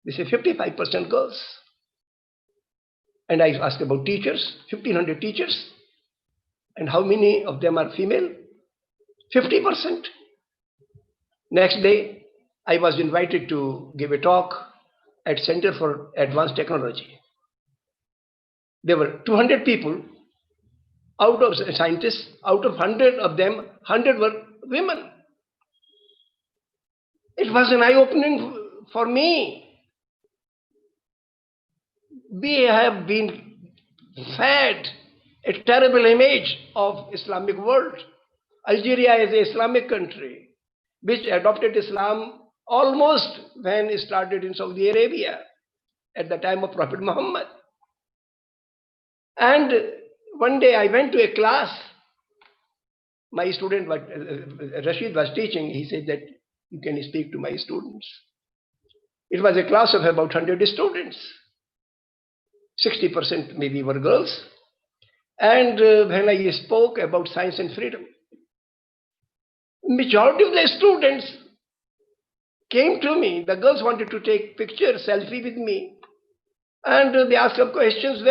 They say 55% girls. And I asked about teachers, 1,500 teachers. And how many of them are female? 50%. Next day, I was invited to give a talk at Center for Advanced Technology. There were 200 people, out of scientists, out of 100 of them, 100 were women. It was an eye-opening for me. We have been fed a terrible image of Islamic world. Algeria is an Islamic country which adopted Islam almost when it started in Saudi Arabia at the time of Prophet Muhammad. And one day I went to a class. My student, Rashid, was teaching. He said that you can speak to my students. It was a class of about 100 students. 60% maybe were girls. And when I spoke about science and freedom, majority of the students came to me. The girls wanted to take pictures, selfie with me. And they asked some questions,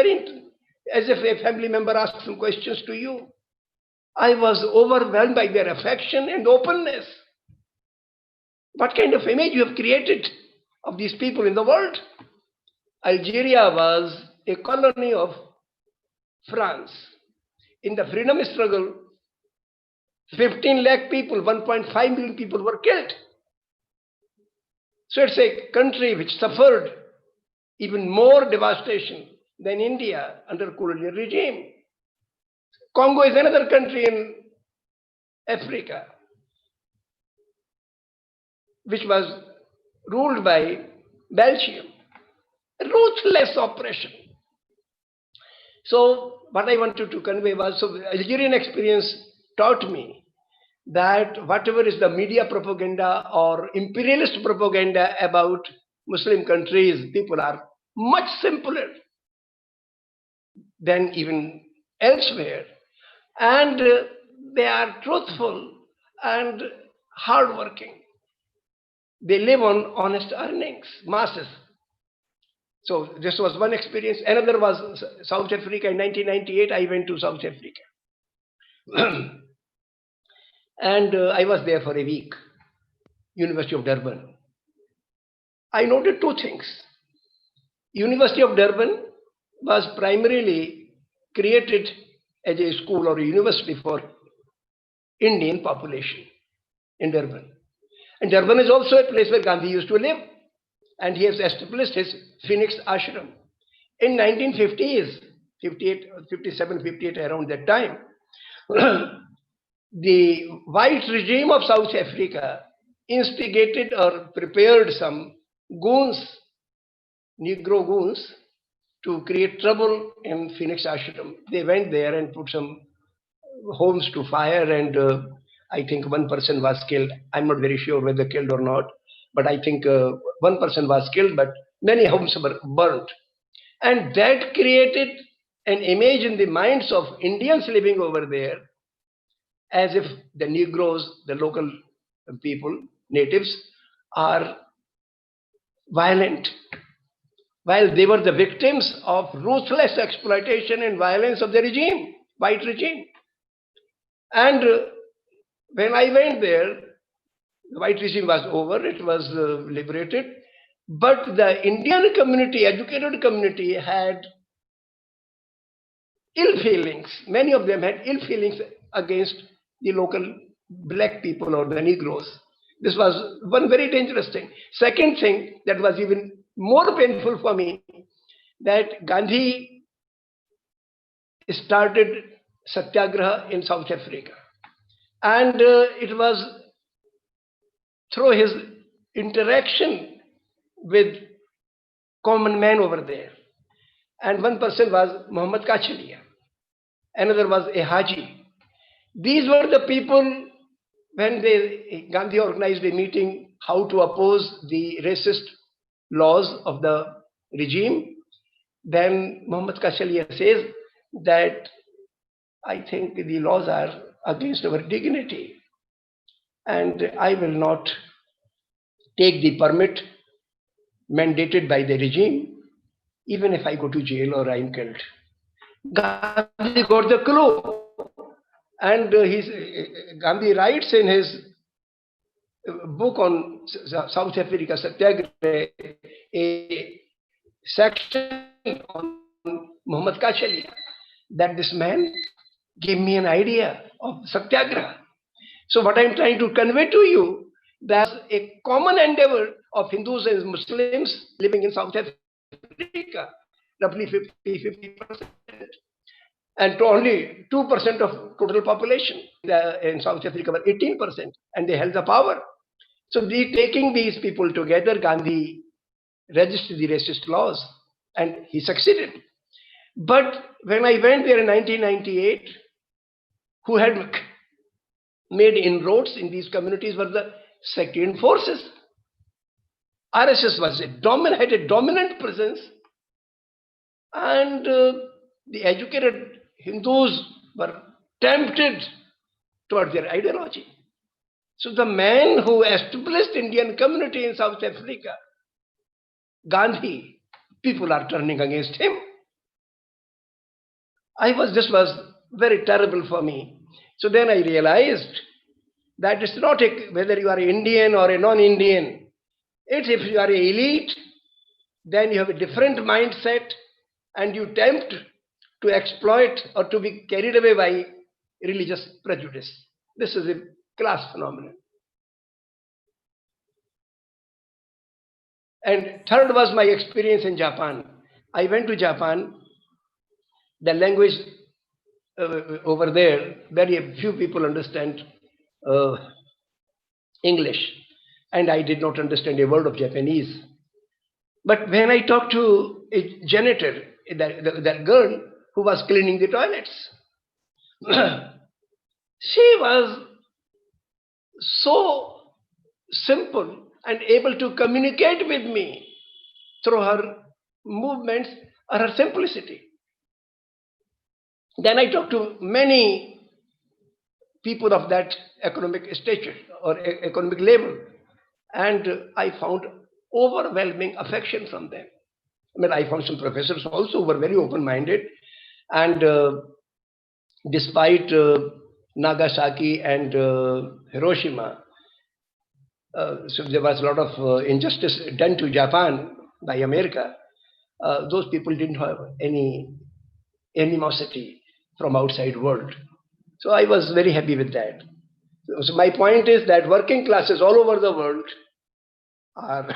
as if a family member asked some questions to you. I was overwhelmed by their affection and openness. What kind of image you have created of these people in the world? Algeria was a colony of France. In the freedom struggle, 15 lakh people, 1.5 million people were killed. So it's a country which suffered even more devastation than India under colonial regime. Congo is another country in Africa which was ruled by Belgium. Ruthless oppression. So what I wanted to convey was, so the Algerian experience taught me that whatever is the media propaganda or imperialist propaganda about Muslim countries, people are much simpler than even elsewhere. And they are truthful and hardworking. They live on honest earnings, masses. So this was one experience. Another was South Africa in 1998. I went to South Africa. And I was there for a week, University of Durban. I noted two things. University of Durban was primarily created as a school or a university for Indian population in Durban. And Durban is also a place where Gandhi used to live. And he has established his Phoenix Ashram. In 1950s, 58, 57, 58, around that time, the white regime of South Africa instigated or prepared some goons, Negro goons, to create trouble in Phoenix Ashram. They went there and put some homes to fire, and I think one person was killed. I'm not very sure whether killed or not, but I think one person was killed, but many homes were burnt. And that created an image in the minds of Indians living over there as if the Negroes, the local people, natives, are violent, while they were the victims of ruthless exploitation and violence of the regime, white regime. And when I went there, the white regime was over, it was liberated, but the Indian community, educated community, had ill feelings. Many of them had ill feelings against the local black people or the Negroes. This was one very dangerous thing. Second thing that was even more painful for me, that Gandhi started Satyagraha in South Africa. And it was through his interaction with common man over there. And one person was Muhammad Kachalia. Another was a Haji. These were the people, when Gandhi organized a meeting how to oppose the racist laws of the regime, then Muhammad Kachalia says that I think the laws are against our dignity, and I will not take the permit mandated by the regime, even if I go to jail or I am killed. Gandhi got the clue, and Gandhi writes in his book on South Africa Satyagraha a section on Muhammad Kachalia, that this man gave me an idea of Satyagraha. So what I am trying to convey to you, that a common endeavor of Hindus and Muslims living in South Africa, roughly 50%. and to only 2% of total population. In South Africa were 18%, and they held the power. So taking these people together, Gandhi registered the racist laws, and he succeeded. But when I went there in 1998, who had made inroads in these communities were the sectarian forces. RSS had a dominant presence, and the educated Hindus were tempted towards their ideology. So the man who established Indian community in South Africa, Gandhi, people are turning against him. This was very terrible for me. So then I realized that it's not whether you are Indian or a non-Indian. It's if you are an elite, then you have a different mindset and you tempt to exploit or to be carried away by religious prejudice. This is a class phenomenon. And third was my experience in Japan. I went to Japan. The language over there, very few people understand English, and I did not understand a word of Japanese. But when I talked to a janitor, that girl who was cleaning the toilets, she was so simple and able to communicate with me through her movements or her simplicity. Then I talked to many people of that economic stature or economic level, and I found overwhelming affection from them. I mean, I found some professors also who were very open-minded, and despite Nagasaki and Hiroshima, so there was a lot of injustice done to Japan by America. Those people didn't have any animosity from outside world. So I was very happy with that. So my point is that working classes all over the world are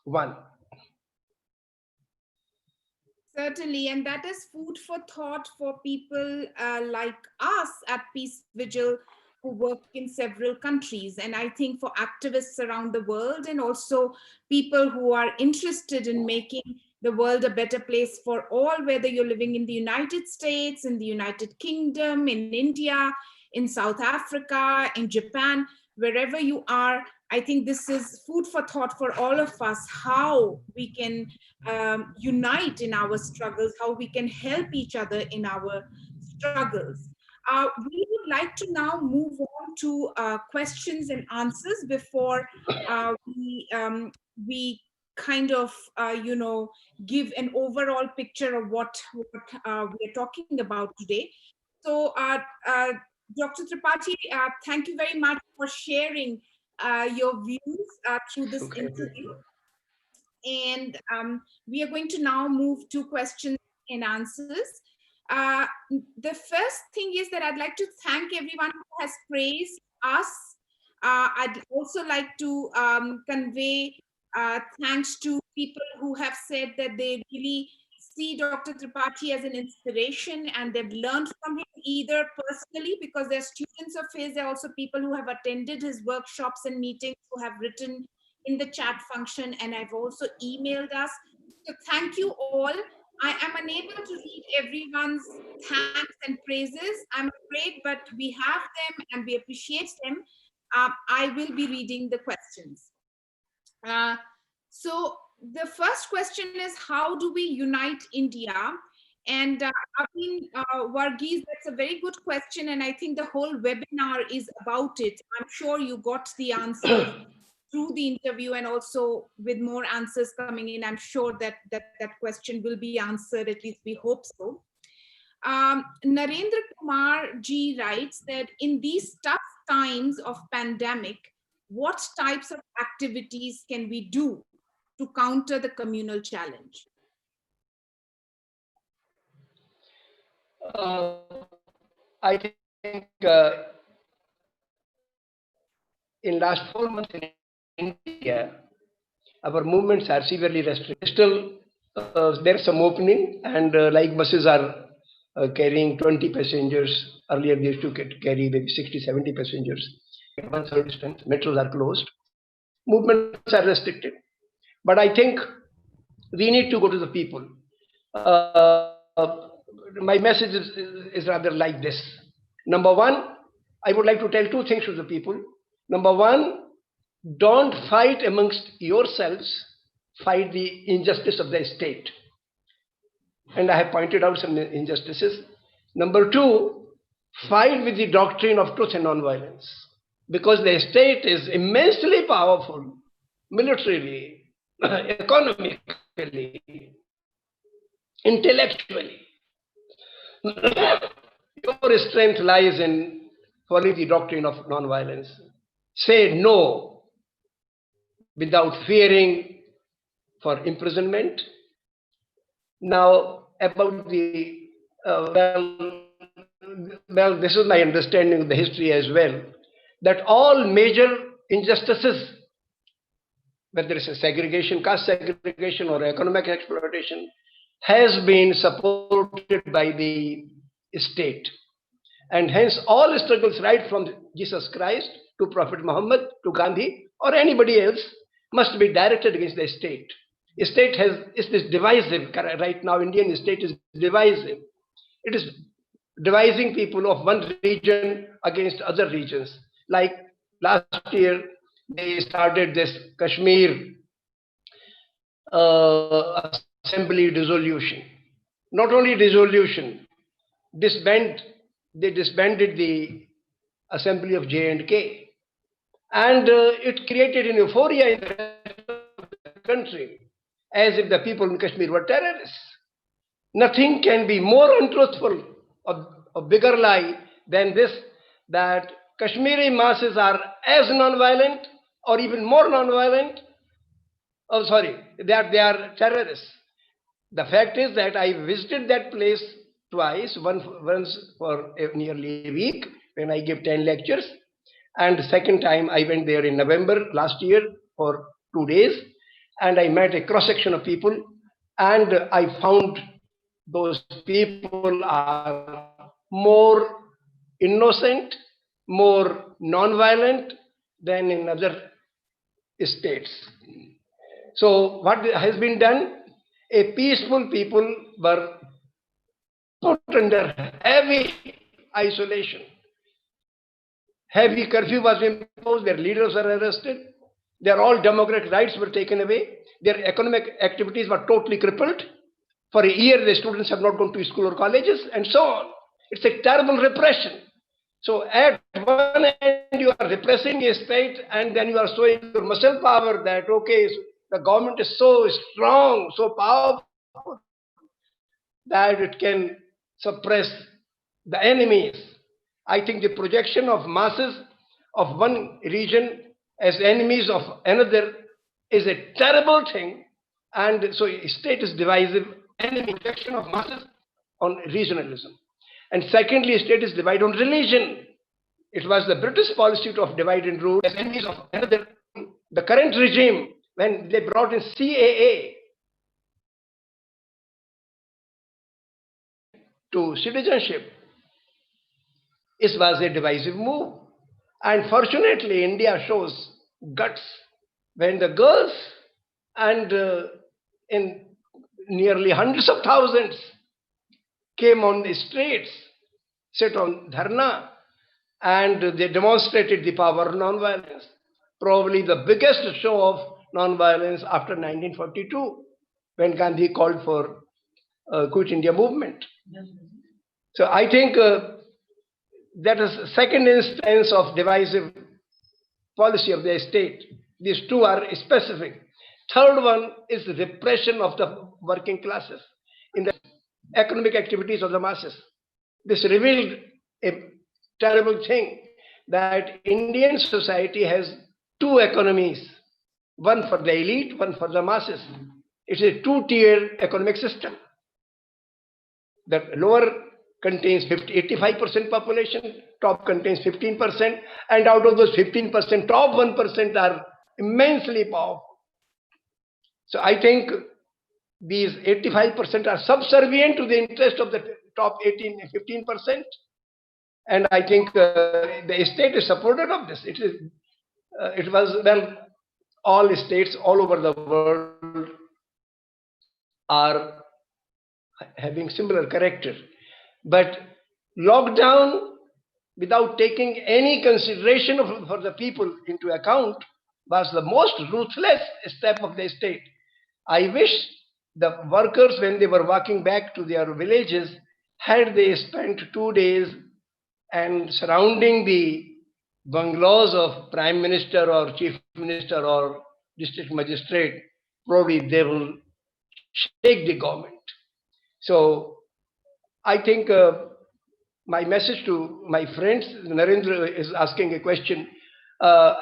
one. Certainly, and that is food for thought for people like us at Peace Vigil who work in several countries. And I think for activists around the world and also people who are interested in making the world a better place for all, whether you're living in the United States, in the United Kingdom, in India, in South Africa, in Japan, wherever you are. I think this is food for thought for all of us, how we can unite in our struggles, how we can help each other in our struggles. We would like to now move on to questions and answers before we kind of, give an overall picture of what we're talking about today. So, Dr. Tripathi, thank you very much for sharing your views through this interview. And we are going to now move to questions and answers. The first thing is that I'd like to thank everyone who has praised us. I'd also like to convey thanks to people who have said that they really see Dr. Tripathi as an inspiration and they've learned from him either personally because they're students of his. There are also people who have attended his workshops and meetings who have written in the chat function, and I've also emailed us. So thank you all. I am unable to read everyone's thanks and praises, I'm afraid, but we have them and we appreciate them. I will be reading the questions. So the first question is, how do we unite India? And Varghese, that's a very good question. And I think the whole webinar is about it. I'm sure you got the answers through the interview and also with more answers coming in. I'm sure that question will be answered, at least we hope so. Narendra Kumar Ji writes that in these tough times of pandemic, what types of activities can we do to counter the communal challenge? I think in last 4 months in India, our movements are severely restricted. Still, there's some opening, and like buses are carrying 20 passengers. Earlier, they used to carry maybe 60, 70 passengers. At 1/3 distance, metros are closed. Movements are restricted. But I think we need to go to the people. My message is rather like this. Number one, I would like to tell two things to the people. Number one, don't fight amongst yourselves, fight the injustice of the state. And I have pointed out some injustices. Number two, fight with the doctrine of truth and non-violence. Because the state is immensely powerful, militarily, economically, intellectually. Your strength lies in following the doctrine of non-violence. Say no without fearing for imprisonment. Now, about the, well, this is my understanding of the history as well, that all major injustices, whether it's a segregation, caste segregation, or economic exploitation, has been supported by the state. And hence, all struggles, right from Jesus Christ to Prophet Muhammad to Gandhi or anybody else, must be directed against the state. The state is this divisive. Right now, Indian state is divisive. It is devising people of one region against other regions. Like last year, they started this Kashmir assembly dissolution. Not only dissolution, they disbanded the assembly of J&K. And it created an euphoria in the rest of the country, as if the people in Kashmir were terrorists. Nothing can be more untruthful or a bigger lie than this, that Kashmiri masses are as non-violent or even more non-violent. Oh, sorry, that they are terrorists. The fact is that I visited that place twice, once for nearly a week when I gave 10 lectures, and the second time I went there in November last year for 2 days, and I met a cross-section of people, and I found those people are more innocent, more non-violent than in other states. So what has been done? A peaceful people were put under heavy isolation. Heavy curfew was imposed, their leaders were arrested, their all democratic rights were taken away, their economic activities were totally crippled. For a year, the students have not gone to school or colleges, and so on. It's a terrible repression. So at one end, you are repressing a state, and then you are showing your muscle power that, okay, the government is so strong, so powerful, that it can suppress the enemies. I think the projection of masses of one region as enemies of another is a terrible thing. And so state is divisive, enemy projection of masses on regionalism. And secondly, state is divided on religion. It was the British policy of divide and rule as enemies of another. The current regime, when they brought in CAA to citizenship, it was a divisive move. And fortunately, India shows guts when the girls and in nearly hundreds of thousands came on the streets, sit on dharna, and they demonstrated the power of non-violence. Probably the biggest show of non-violence after 1942, when Gandhi called for Quit India movement. So I think that is the second instance of divisive policy of the state. These two are specific. Third one is the repression of the working classes in the economic activities of the masses. This revealed a terrible thing, that Indian society has two economies, one for the elite, one for the masses. It's a two-tier economic system. The lower contains 85% population, top contains 15%, and out of those 15%, top 1% are immensely powerful. So I think these 85% are subservient to the interest of the top 15%. And I think the estate is supported of this. It was, well, all states all over the world are having similar character. But lockdown, without taking any consideration for the people into account, was the most ruthless step of the state. I wish the workers, when they were walking back to their villages, had they spent 2 days and surrounding the bungalows of prime minister or chief minister or district magistrate, probably they will shake the government. So I think my message to my friends, Narendra is asking a question,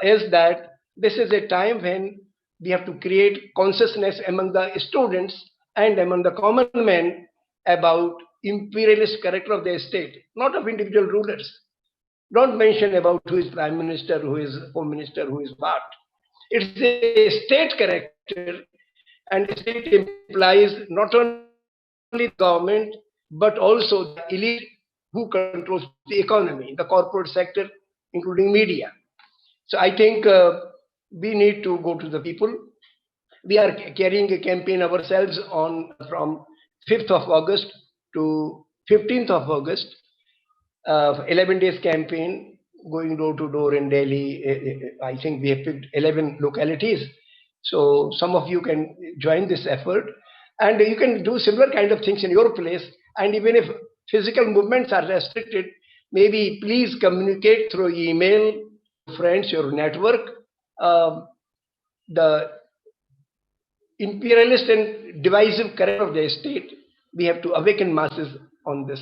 is that this is a time when we have to create consciousness among the students and among the common men about imperialist character of the state, not of individual rulers. Don't mention about who is prime minister, who is home minister, who is what. It's a state character, and state implies not only the government, but also the elite who controls the economy, the corporate sector, including media. So I think we need to go to the people. We are carrying a campaign ourselves on from 5th of August to 15th of August, 11 days campaign going door to door in Delhi. I think we have picked 11 localities. So some of you can join this effort, and you can do similar kind of things in your place. And even if physical movements are restricted, maybe please communicate through email, friends, your network. The imperialist and divisive character of the state, we have to awaken masses on this.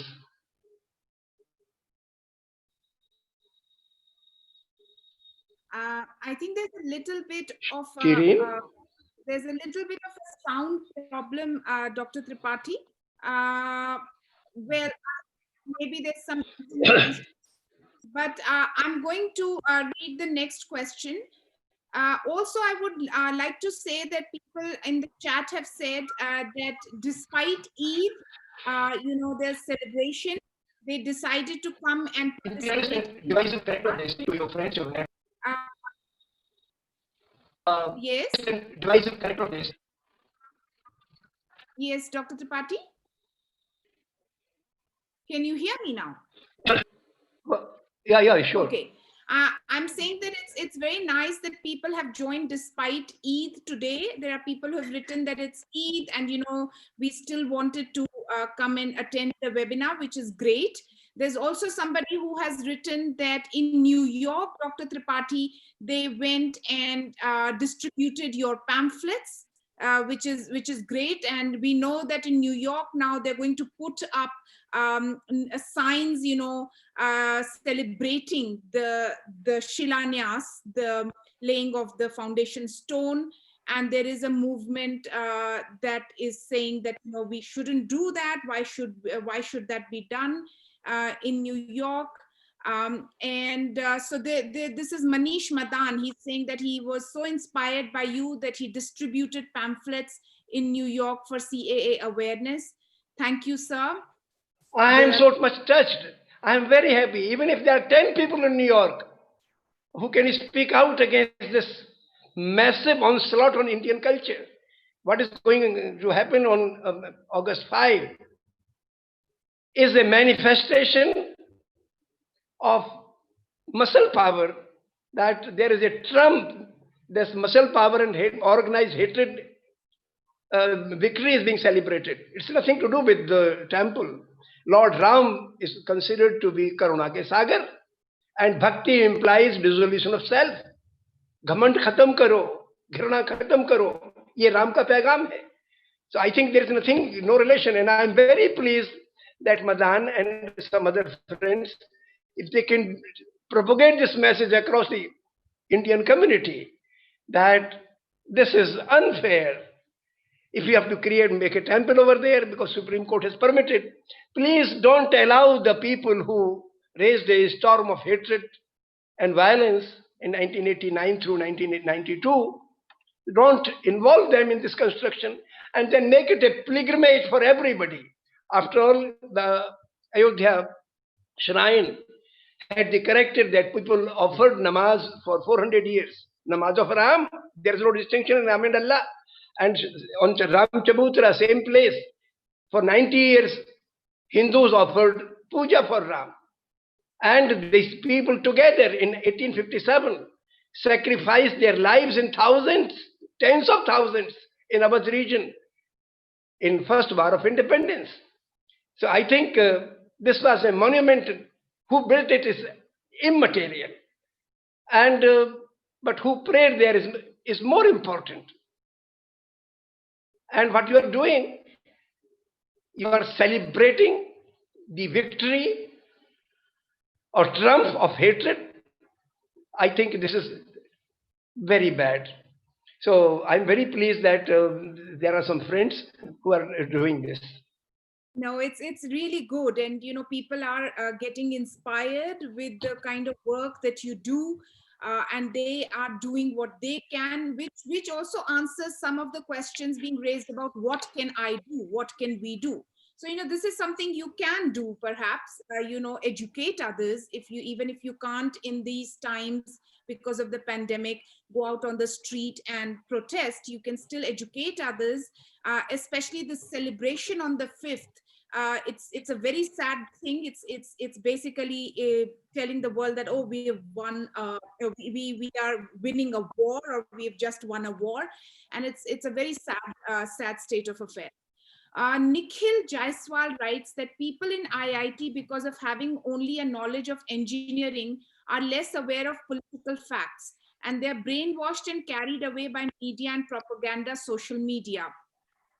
I think there's a little bit of there's a little bit of a sound problem, Dr. Tripathi, where maybe there's some, but I'm going to read the next question. Also, I would like to say that people in the chat have said that despite Eid, their celebration, they decided to come and participate. Yes. Yes, Dr. Tripathi. Can you hear me now? Yeah, sure. Okay. I'm saying that it's very nice that people have joined despite Eid today. There are people who have written that it's Eid and, we still wanted to come and attend the webinar, which is great. There's also somebody who has written that in New York, Dr. Tripathi, they went and distributed your pamphlets, which is great. And we know that in New York now they're going to put up signs, celebrating the Shilanyas, the laying of the foundation stone. And there is a movement that is saying that we shouldn't do that. Why should that be done in New York? So this is Manish Madan. He's saying that he was so inspired by you that he distributed pamphlets in New York for CAA awareness. Thank you, sir. I am so much touched. I am very happy. Even if there are 10 people in New York who can speak out against this massive onslaught on Indian culture, what is going to happen on August 5 is a manifestation of muscle power, that there is a trump, this muscle power and organized hatred victory is being celebrated. It's nothing to do with the temple. Lord Ram is considered to be Karuna ke Sagar, and Bhakti implies dissolution of self. Ghamand khatam karo, ghirna khatam karo. Ye Ram ka paigam hai. So I think there is nothing, no relation, and I am very pleased that Madan and some other friends, if they can propagate this message across the Indian community, that this is unfair. If you have to make a temple over there because Supreme Court has permitted, please don't allow the people who raised a storm of hatred and violence in 1989 through 1992, don't involve them in this construction and then make it a pilgrimage for everybody. After all, the Ayodhya shrine had they corrected that people offered namaz for 400 years. Namaz of Ram, there is no distinction in Ram and Allah. And on Ram Chabutra, same place, for 90 years, Hindus offered puja for Ram. And these people together in 1857 sacrificed their lives in thousands, tens of thousands in our region in first war of independence. So I think this was a monument. Who built it is immaterial, and but who prayed there is more important. And what you are doing, you are celebrating the victory or triumph of hatred. I think this is very bad. So I'm very pleased that there are some friends who are doing this. No, it's really good, and people are getting inspired with the kind of work that you do, and they are doing what they can, which also answers some of the questions being raised about what can I do, what can we do. So this is something you can do, perhaps, educate others. Even if you can't in these times because of the pandemic go out on the street and protest, you can still educate others, especially the celebration on the 5th. It's a very sad thing. It's basically telling the world that, oh, we have won, we are winning a war, or we have just won a war, and it's a very sad state of affairs. Nikhil Jaiswal writes that people in IIT, because of having only a knowledge of engineering, are less aware of political facts, and they're brainwashed and carried away by media and propaganda, social media.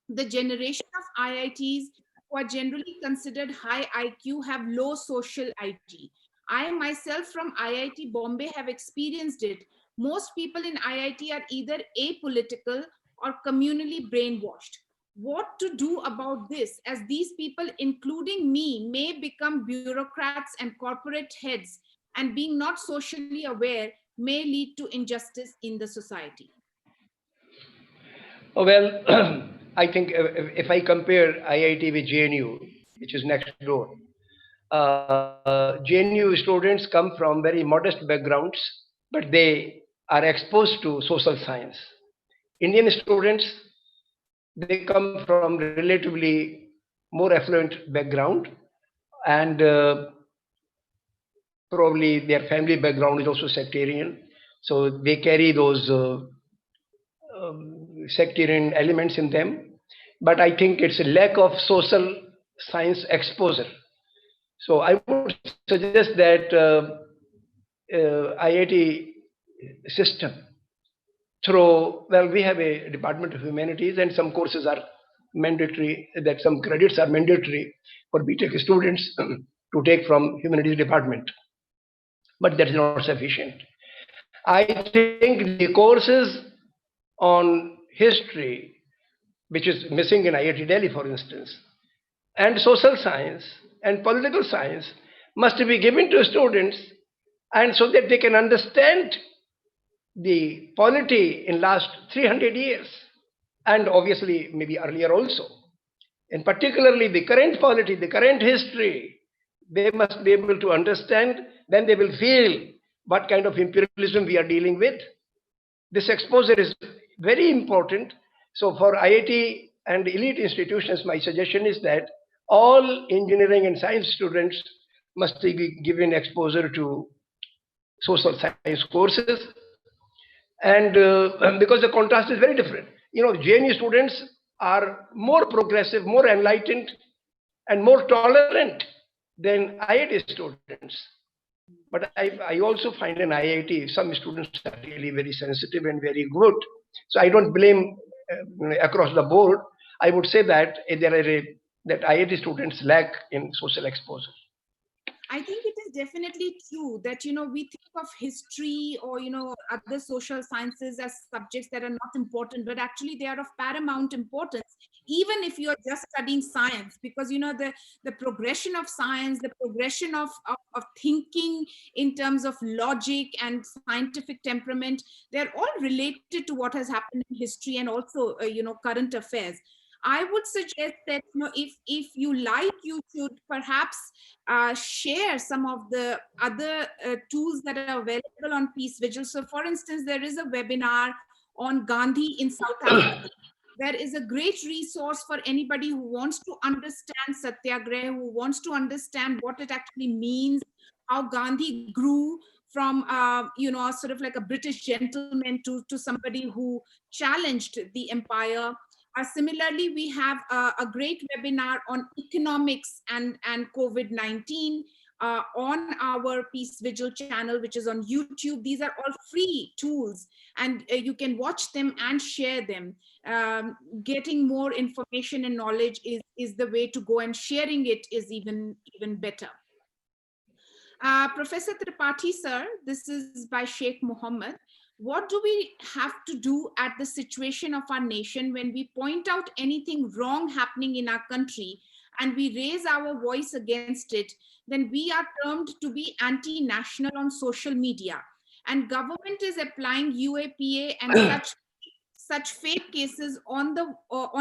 The generation of IITs who are generally considered high IQ have low social IG. I myself from IIT Bombay have experienced it. Most people in IIT are either apolitical or communally brainwashed. What to do about this, as these people, including me, may become bureaucrats and corporate heads, and being not socially aware may lead to injustice in the society? Oh, well, I think if I compare IIT with JNU, which is next door, JNU students come from very modest backgrounds, but they are exposed to social science. Indian students, they come from relatively more affluent background, and probably their family background is also sectarian. So they carry those sectarian elements in them. But I think it's a lack of social science exposure. So I would suggest that IIT system we have a Department of Humanities, and some courses are mandatory, that some credits are mandatory for BTech students to take from Humanities Department. But that is not sufficient. I think the courses on history, which is missing in IIT Delhi, for instance, and social science and political science must be given to students, and so that they can understand the polity in last 300 years, and obviously maybe earlier also, and particularly the current polity, the current history. They must be able to understand, then they will feel what kind of imperialism we are dealing with. This exposure is very important. So for IIT and elite institutions, my suggestion is that all engineering and science students must be given exposure to social science courses. And because the contrast is very different. JNU students are more progressive, more enlightened, and more tolerant than IIT students. But I also find in IIT, some students are really very sensitive and very good. So I don't blame across the board. I would say that that IIT students lack in social exposure. I think it is definitely true that, we think of history or, other social sciences as subjects that are not important, but actually they are of paramount importance, even if you're just studying science, because, the progression of science, the progression of thinking in terms of logic and scientific temperament, they're all related to what has happened in history and also, current affairs. I would suggest that, if you like, you should perhaps share some of the other tools that are available on Peace Vigil. So, for instance, there is a webinar on Gandhi in South Africa. There is a great resource for anybody who wants to understand Satyagraha, who wants to understand what it actually means, how Gandhi grew from, sort of like a British gentleman to somebody who challenged the empire. Similarly, we have a great webinar on economics and COVID-19 on our Peace Vigil channel, which is on YouTube. These are all free tools, and you can watch them and share them. Getting more information and knowledge is the way to go, and sharing it is even better. Professor Tripathi, sir, this is by Sheikh Mohammed. What do we have to do at the situation of our nation when we point out anything wrong happening in our country and we raise our voice against it? Then we are termed to be anti-national on social media, and government is applying UAPA and such fake cases on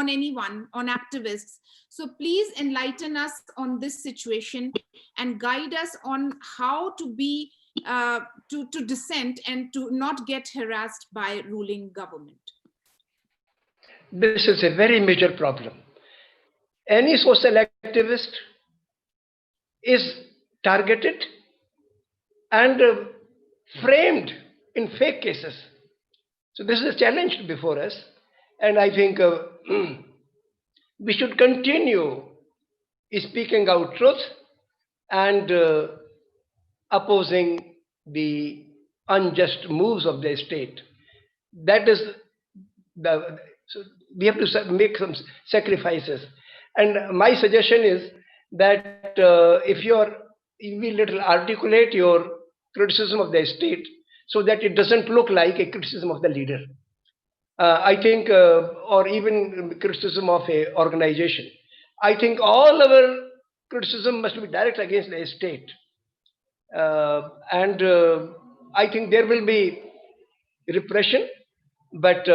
anyone, on activists. So please enlighten us on this situation and guide us on how to be to dissent and to not get harassed by ruling government. This is a very major problem. Any social activist is targeted and framed in fake cases. So this is a challenge before us, and I think we should continue speaking out truth and opposing the unjust moves of the state. That is so we have to make some sacrifices. And my suggestion is that if you will little articulate your criticism of the state so that it doesn't look like a criticism of the leader. I think, or even criticism of a organization. I think all our criticism must be direct against the state. And I think there will be repression, but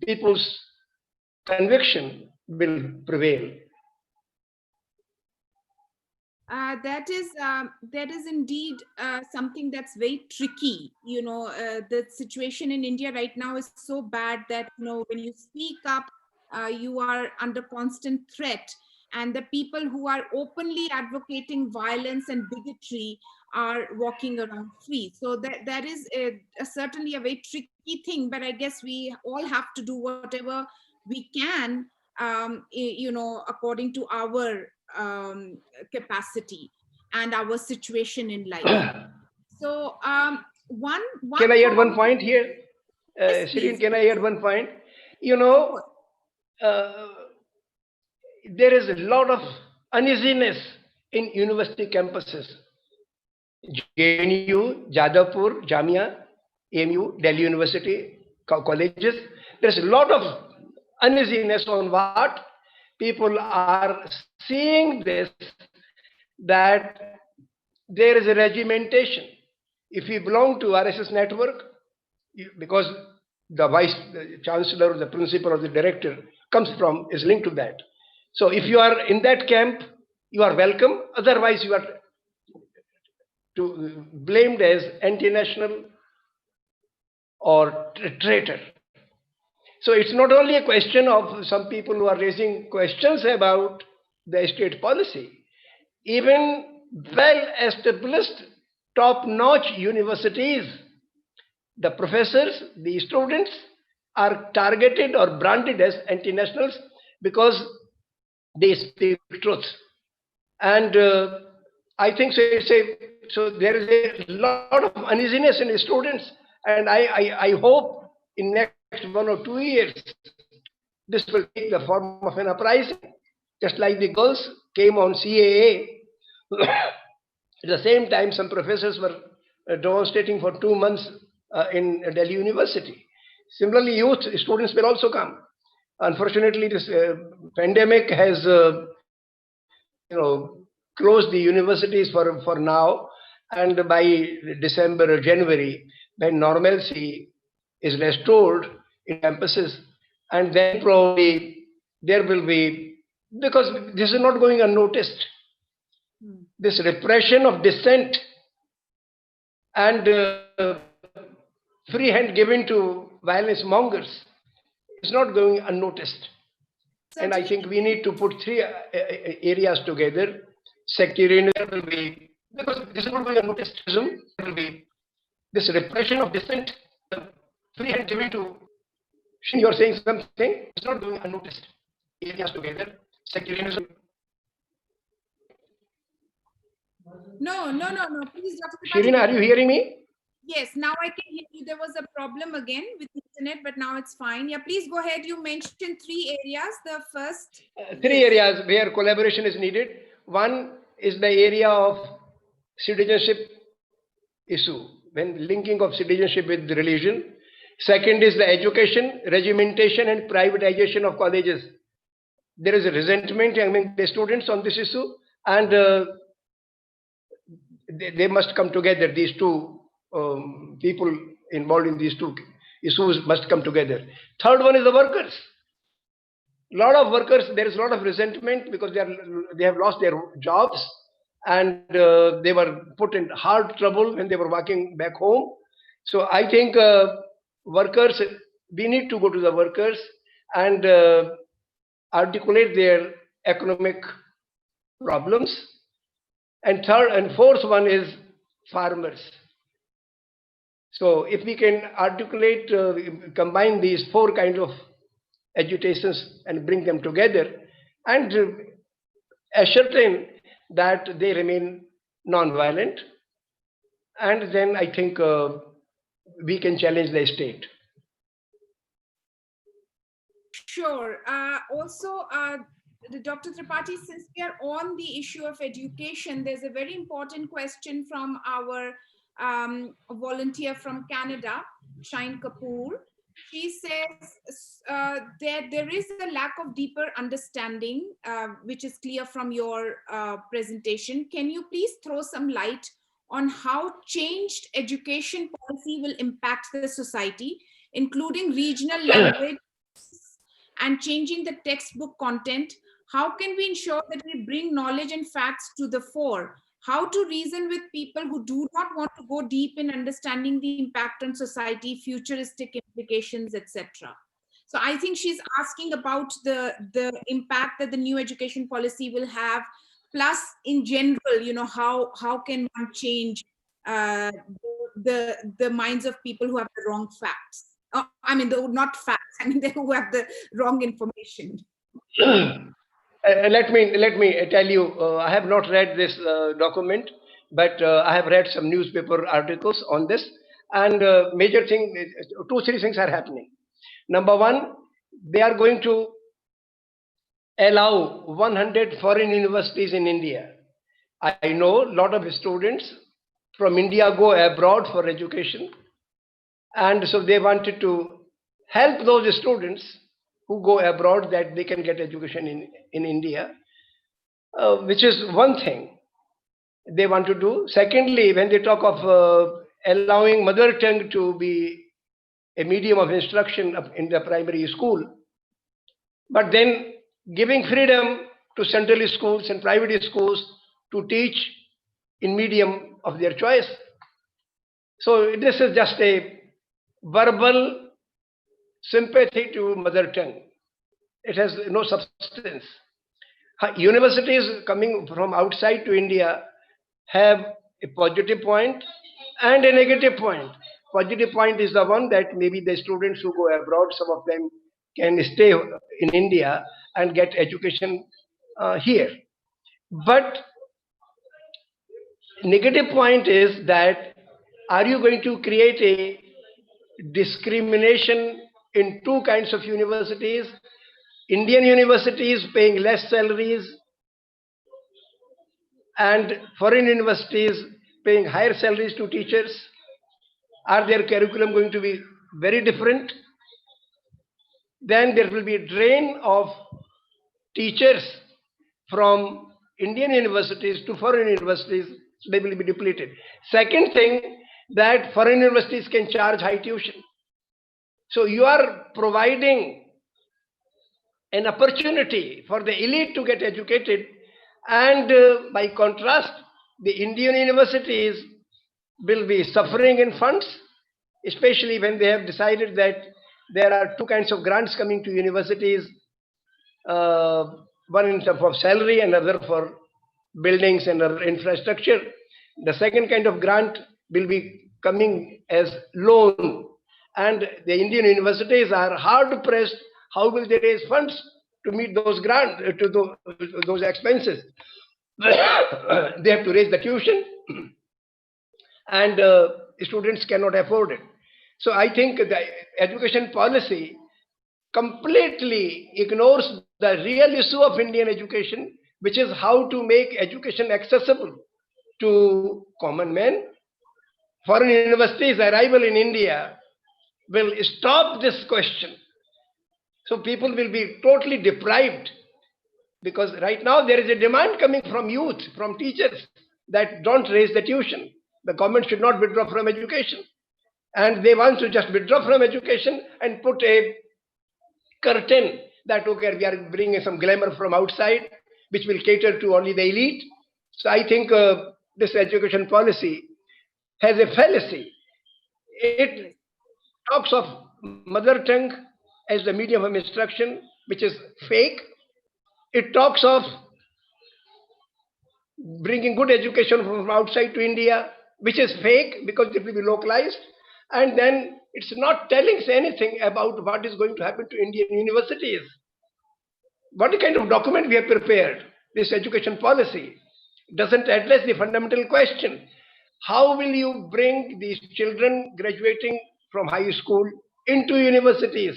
people's conviction will prevail. That is indeed something that's very tricky. The situation in India right now is so bad that when you speak up, you are under constant threat, and the people who are openly advocating violence and bigotry are walking around free. So that is certainly a very tricky thing. But I guess we all have to do whatever we can, according to our capacity and our situation in life. So one can I add one point here? Yes, Shireen, can I add one point? There is a lot of uneasiness in university campuses. JNU, Jadavpur, Jamia, AMU, Delhi University, colleges. There's a lot of uneasiness on what people are seeing this, that there is a regimentation. If you belong to RSS network, because the vice chancellor, the principal, or the director is linked to that. So if you are in that camp, you are welcome. Otherwise, you are blamed as anti-national or traitor. So it's not only a question of some people who are raising questions about the state policy. Even well-established, top-notch universities, the professors, the students are targeted or branded as anti-nationals because they speak truth. And I think so there is a lot of uneasiness in the students, and I hope in next 1 or 2 years this will take the form of an uprising, just like the girls came on CAA. At the same time, some professors were demonstrating for 2 months in Delhi University. Similarly, youth students will also come. Unfortunately, this pandemic has closed the universities for now, and by December or January, when normalcy is restored in campuses, and then probably there will be, because this is not going unnoticed. This repression of dissent and free hand given to violence mongers is not going unnoticed. And I think we need to put three areas together. Sectarianism will be, because this is not going unnoticed, will be this repression of dissent, free hand given to, you're saying something, it's not going unnoticed. Areas together, sectarianism. No. Please, Dr. Shirina, are you hearing me? Yes, now I can hear you. There was a problem again with the internet, but now it's fine. Yeah, please go ahead. You mentioned three areas. The first. Three areas where collaboration is needed. One is the area of citizenship issue, when linking of citizenship with religion. Second is the education, regimentation and privatization of colleges. There is a resentment among the students on this issue, and they must come together. These two people involved in these two issues must come together. Third one is the workers. A lot of workers, there is a lot of resentment because they have lost their jobs, and they were put in hard trouble when they were walking back home. So I think workers, we need to go to the workers and articulate their economic problems. And third and fourth one is farmers. So if we can articulate, combine these four kinds of agitations and bring them together and ascertain that they remain non-violent, and then I think we can challenge the state. Sure. Also, Dr. Tripathi, since we are on the issue of education, there's a very important question from our volunteer from Canada, Shine Kapoor. She says that there is a lack of deeper understanding, which is clear from your presentation. Can you please throw some light on how changed education policy will impact the society, including regional language and changing the textbook content? How can we ensure that we bring knowledge and facts to the fore? How to reason with people who do not want to go deep in understanding the impact on society, futuristic implications, etc. So I think she's asking about the impact that the new education policy will have, plus in general, how can one change the minds of people who have the wrong facts? Not facts. They who have the wrong information. Let me tell you, I have not read this document, but I have read some newspaper articles on this, and major thing, three things are happening. Number one, they are going to allow 100 foreign universities in India. I know a lot of students from India go abroad for education, and so they wanted to help those students who go abroad that they can get education in India, which is one thing they want to do. Secondly, when they talk of allowing mother tongue to be a medium of instruction in the primary school, but then giving freedom to central schools and private schools to teach in medium of their choice. So this is just a verbal sympathy to mother tongue. It has no substance. Universities coming from outside to India have a positive point and a negative point. Positive point is the one that maybe the students who go abroad, some of them can stay in India and get education here. But negative point is that, are you going to create a discrimination in two kinds of universities? Indian universities paying less salaries and foreign universities paying higher salaries to teachers. Are their curriculum going to be very different? Then there will be a drain of teachers from Indian universities to foreign universities, so they will be depleted. Second thing, that foreign universities can charge high tuition. So you are providing an opportunity for the elite to get educated, and by contrast, the Indian universities will be suffering in funds, especially when they have decided that there are two kinds of grants coming to universities, one in terms of salary and other for buildings and other infrastructure. The second kind of grant will be coming as loan, and the Indian universities are hard pressed. How will they raise funds to meet those those expenses? They have to raise the tuition, and students cannot afford it. So I think the education policy completely ignores the real issue of Indian education, which is how to make education accessible to common men. Foreign universities' arrival in India will stop this question. So people will be totally deprived, because right now there is a demand coming from youth, from teachers, that don't raise the tuition. The government should not withdraw from education. And they want to just withdraw from education and put a curtain that, okay, we are bringing some glamour from outside, which will cater to only the elite. So I think this education policy has a fallacy. It talks of mother tongue as the medium of instruction, which is fake. It talks of bringing good education from outside to India, which is fake because it will be localized. And then it's not telling us anything about what is going to happen to Indian universities. What kind of document we have prepared? This education policy doesn't address the fundamental question. How will you bring these children graduating from high school into universities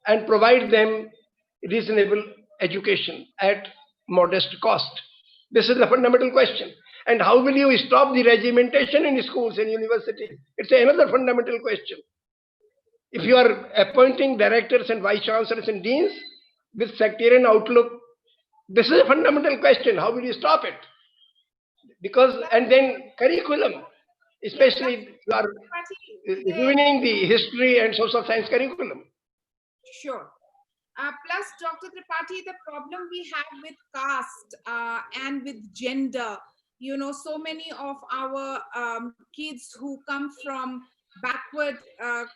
and provide them reasonable education at modest cost? This is the fundamental question. And how will you stop the regimentation in schools and universities? It's another fundamental question. If you are appointing directors and vice chancellors and deans with sectarian outlook, this is a fundamental question. How will you stop it? Because, and then curriculum, especially you are ruining the history and social science curriculum. Sure. Plus, Dr. Tripathi, the problem we have with caste and with gender, you know, so many of our kids who come from backward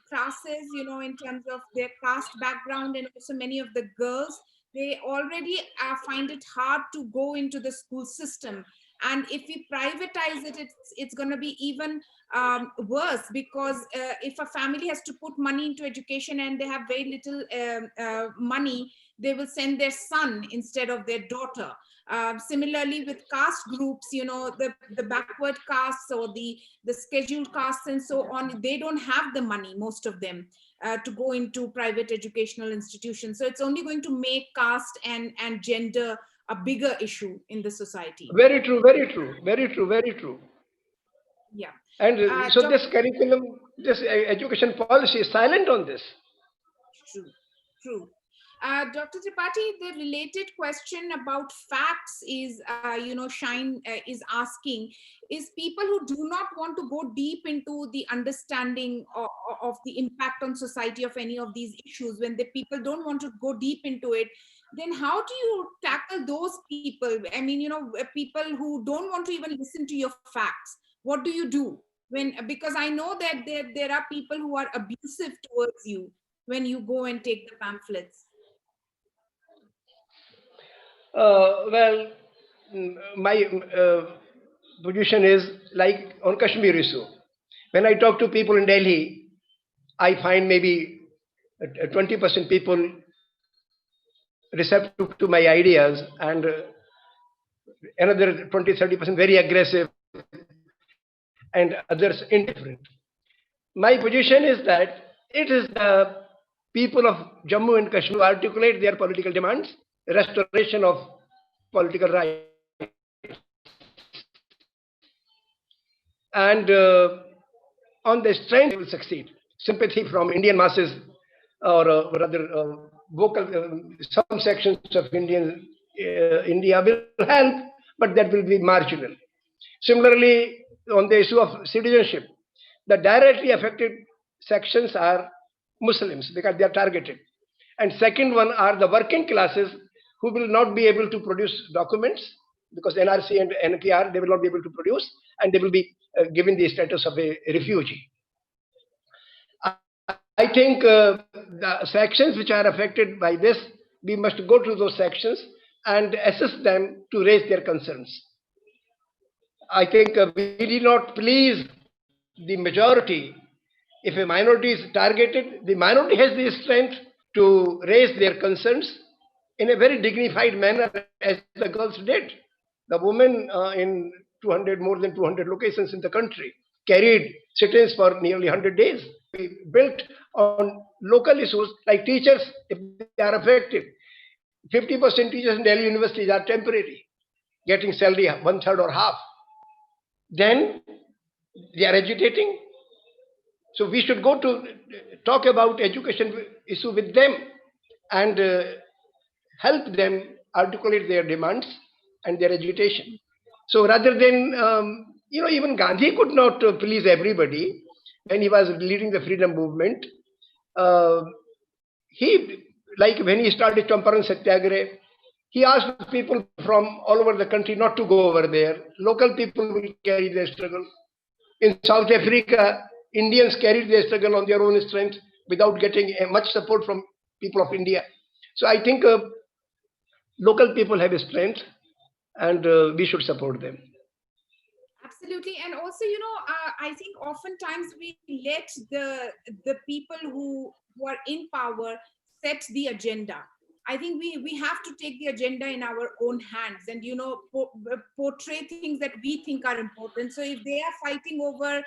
classes, you know, in terms of their caste background, and also many of the girls, they already find it hard to go into the school system. And if we privatize it, it's going to be even worse, because if a family has to put money into education and they have very little money, they will send their son instead of their daughter. Similarly, with caste groups, you know, the backward castes or the scheduled castes and so on, they don't have the money, most of them, to go into private educational institutions. So it's only going to make caste and gender a bigger issue in the society. Very true, very true, very true, very true. Yeah. And so this curriculum, this education policy is silent on this. True, true. Dr. Tripathi, the related question about facts is, you know, Shine is asking, is people who do not want to go deep into the understanding of the impact on society of any of these issues, when the people don't want to go deep into it, then how do you tackle those people? I mean, you know, people who don't want to even listen to your facts. What do you do? Because I know that there are people who are abusive towards you when you go and take the pamphlets. Well, my position is like on Kashmir issue. When I talk to people in Delhi, I find maybe 20% people receptive to my ideas, and another 20-30% very aggressive, and others indifferent. My position is that it is the people of Jammu and Kashmir who articulate their political demands, restoration of political rights. And on the strength, they will succeed. Sympathy from Indian masses, or rather vocal, some sections of India will help, but that will be marginal. Similarly, on the issue of citizenship, the directly affected sections are Muslims because they are targeted. And second one are the working classes who will not be able to produce documents because NRC and NPR, they will not be able to produce, and they will be given the status of a refugee. I think the sections which are affected by this, we must go to those sections and assist them to raise their concerns. I think we did not please the majority. If a minority is targeted, the minority has the strength to raise their concerns in a very dignified manner, as the girls did. The women in more than 200 locations in the country carried sit-ins for nearly 100 days. We built on local issues like teachers, if they are affected. 50% teachers in Delhi universities are temporary, getting salary 1/3 or half. Then they are agitating. So we should go to talk about education issue with them and help them articulate their demands and their agitation. So rather than, even Gandhi could not please everybody when he was leading the freedom movement. When he started Champaran Satyagraha, he asked people from all over the country not to go over there. Local people will carry their struggle. In South Africa, Indians carried their struggle on their own strength without getting much support from people of India. So I think local people have a strength, and we should support them. Absolutely. And also, I think oftentimes we let the people who are in power set the agenda. I think we have to take the agenda in our own hands and, portray things that we think are important. So if they are fighting over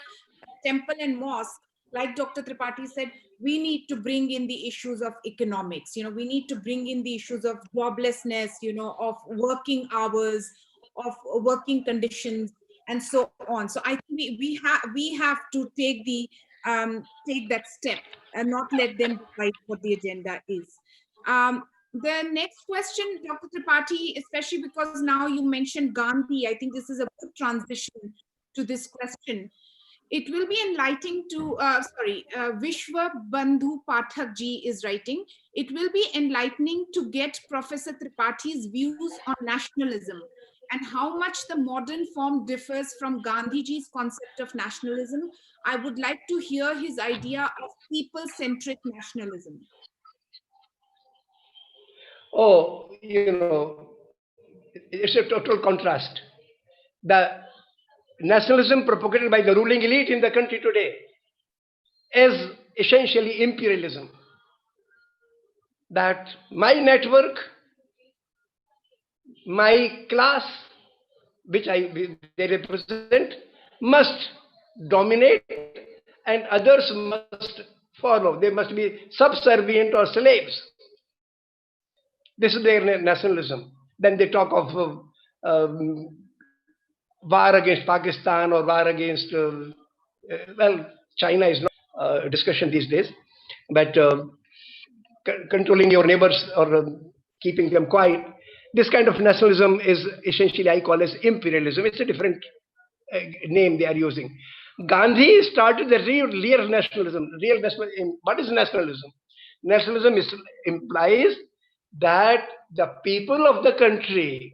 temple and mosque, like Dr. Tripathi said, we need to bring in the issues of economics. We need to bring in the issues of joblessness, of working hours, of working conditions, and so on. So I think we have to take that step and not let them decide what the agenda is. The next question, Dr. Tripathi, especially because now you mentioned Gandhi, I think this is a good transition to this question. It will be enlightening to, Vishwa Bandhu Pathak ji is writing, it will be enlightening to get Professor Tripathi's views on nationalism and how much the modern form differs from Gandhiji's concept of nationalism. I would like to hear his idea of people-centric nationalism. Oh, it's a total contrast. The nationalism propagated by the ruling elite in the country today is essentially imperialism. That my network, my class, which they represent, must dominate and others must follow. They must be subservient or slaves. This is their nationalism. Then they talk of war against Pakistan or war against, China is not a discussion these days, but controlling your neighbors or keeping them quiet. This kind of nationalism is essentially, I call as imperialism. It's a different name they are using. Gandhi started the real nationalism. What is nationalism? Nationalism implies that the people of the country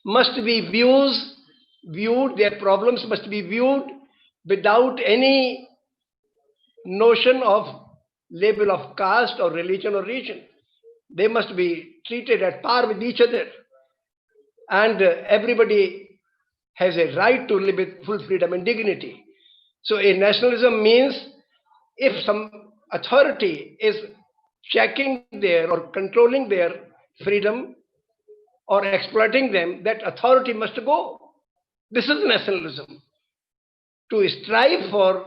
must be viewed, their problems must be viewed without any notion of label of caste or religion or region. They must be treated at par with each other. And everybody has a right to live with full freedom and dignity. So a nationalism means if some authority is checking their or controlling their freedom or exploiting them, that authority must go. This is nationalism. To strive for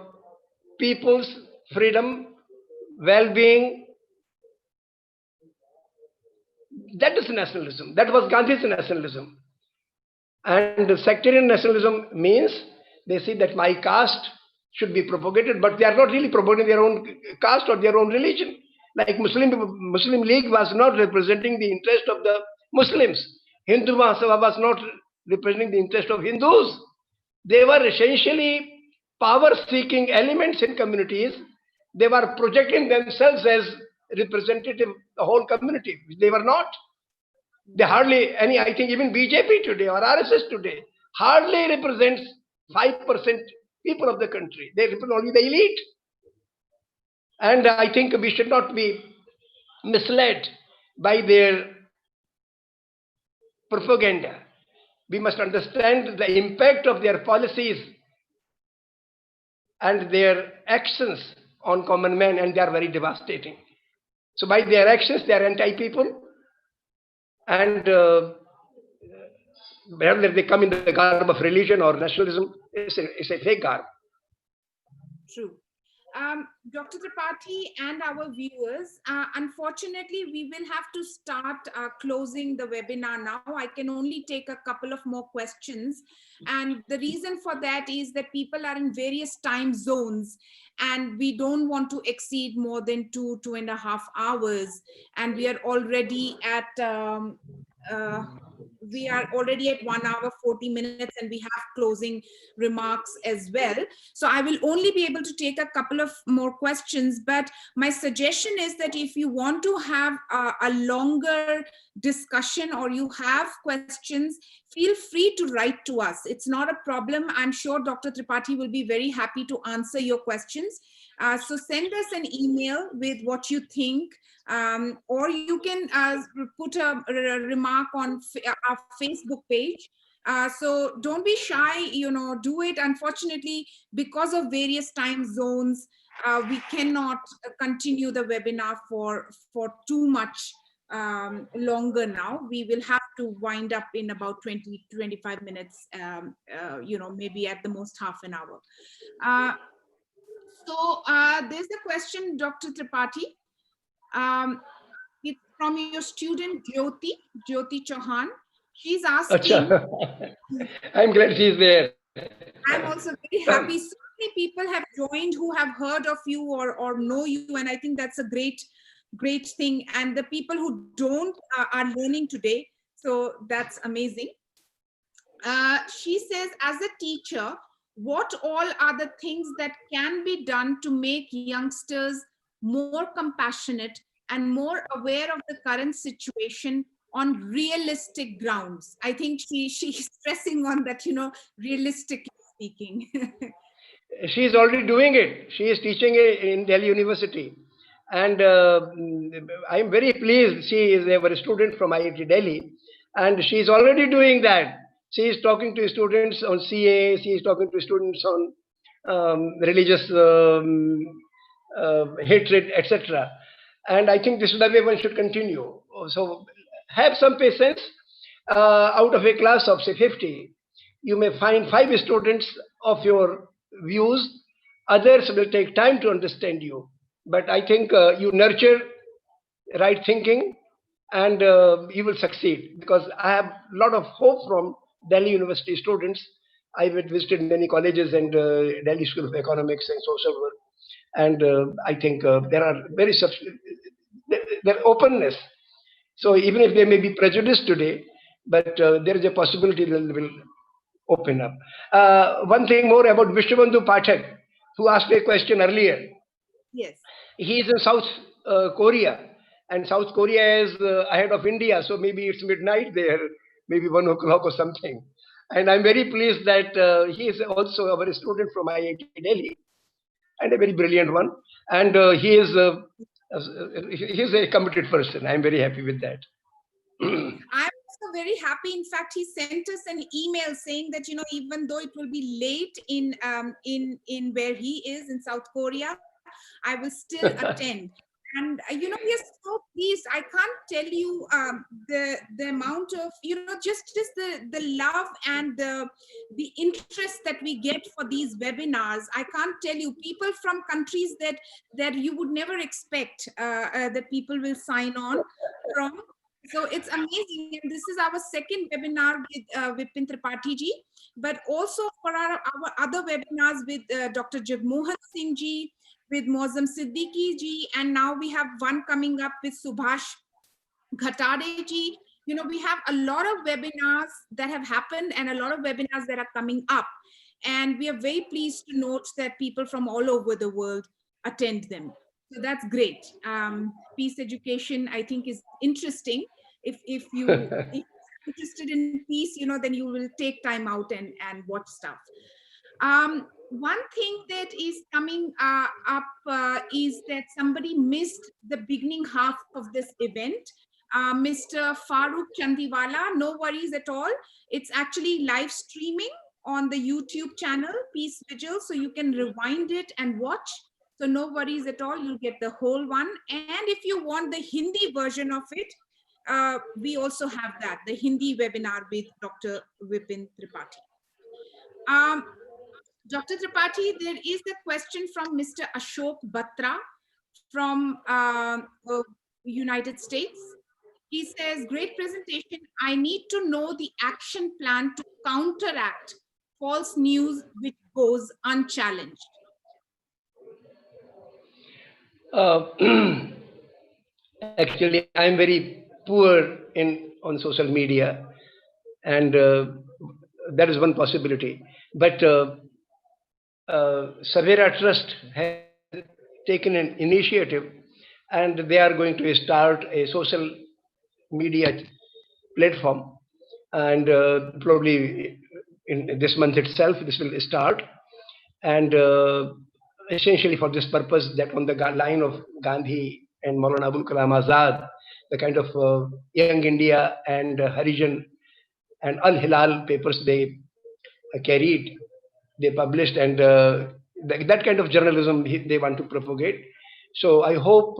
people's freedom, well-being, that is nationalism. That was Gandhi's nationalism. And sectarian nationalism means they see that my caste should be propagated, but they are not really propagating their own caste or their own religion. Like Muslim League was not representing the interest of the Muslims. Hindu Mahasabha was not representing the interest of Hindus. They were essentially power-seeking elements in communities. They were projecting themselves as representative of the whole community. They were not. They hardly any, I think even BJP today or RSS today hardly represents 5% people of the country. They represent only the elite. And I think we should not be misled by their propaganda. We must understand the impact of their policies and their actions on common man, and they are very devastating. So by their actions, they are anti-people, and whether they come in the garb of religion or nationalism, it's a fake garb. True. Dr. Tripathi and our viewers, unfortunately, we will have to start closing the webinar now. I can only take a couple of more questions. And the reason for that is that people are in various time zones and we don't want to exceed more than 2.5 hours. And we are already at 1 hour, 40 minutes, and we have closing remarks as well. So I will only be able to take a couple of more questions, but my suggestion is that if you want to have a longer discussion or you have questions, feel free to write to us. It's not a problem. I'm sure Dr. Tripathi will be very happy to answer your questions. So send us an email with what you think, or you can put a remark on our Facebook page. So don't be shy, do it. Unfortunately, because of various time zones, we cannot continue the webinar for too much longer now. We will have to wind up in about 20-25 minutes, maybe at the most half an hour. So there's a question, Dr. Tripathi. It's from your student, Jyoti Chauhan. She's asking. I'm glad she's there. I'm also very happy. So many people have joined who have heard of you or know you, and I think that's a great thing. And the people who don't are learning today. So that's amazing. She says, as a teacher, what all are the things that can be done to make youngsters more compassionate and more aware of the current situation on realistic grounds? I think she's stressing on that, realistically speaking. She is already doing it. She is teaching in Delhi University. And I'm very pleased. She is a student from IIT Delhi. And she is already doing that. She is talking to students on CA. She is talking to students on religious hatred, etc. And I think this is the way one should continue. So have some patience. Out of a class of, say, 50, you may find 5 students of your views. Others will take time to understand you. But I think you nurture right thinking and you will succeed, because I have a lot of hope from Delhi University students. I visited many colleges and Delhi School of Economics and Social Work. And I think there are their openness. So even if they may be prejudiced today, but there is a possibility they will open up. One thing more about Vishnubandhu Pathak, who asked a question earlier. Yes. He is in South Korea, and South Korea is ahead of India, so maybe it's midnight there, maybe 1 o'clock or something. And I'm very pleased that he is also our student from IIT Delhi, and a very brilliant one. And he is a committed person. I'm very happy with that. I'm also very happy. In fact, he sent us an email saying that, even though it will be late in where he is in South Korea, I will still attend. And we are so pleased. I can't tell you the amount of just the love and the interest that we get for these webinars. I can't tell you, people from countries that you would never expect that people will sign on from. So it's amazing. And this is our second webinar with Vipin Tripathi ji, but also for our other webinars with Dr. Jagmohan Singh ji, with Mozam Siddiqui ji, and now we have one coming up with Subhash Ghatade ji. We have a lot of webinars that have happened and a lot of webinars that are coming up. And we are very pleased to note that people from all over the world attend them. So that's great. Peace education, I think, is interesting. If you're interested in peace, then you will take time out and watch stuff. One thing that is coming up is that somebody missed the beginning half of this event. Mr. Farooq Chandiwala, no worries at all. It's actually live streaming on the YouTube channel, Peace Vigil, so you can rewind it and watch. So no worries at all, you'll get the whole one. And if you want the Hindi version of it, we also have that, the Hindi webinar with Dr. Vipin Tripathi. Dr. Tripathi, there is a question from Mr. Ashok Batra from United States. He says, great presentation. I need to know the action plan to counteract false news which goes unchallenged. Actually, I'm very poor on social media, and that is one possibility. But Savera Trust has taken an initiative, and they are going to start a social media platform, and probably in this month itself this will start, and essentially for this purpose, that on the line of Gandhi and Maulana Abul Kalam Azad, the kind of Young India and Harijan and Al Hilal papers they carried, they published, and that kind of journalism they want to propagate. So I hope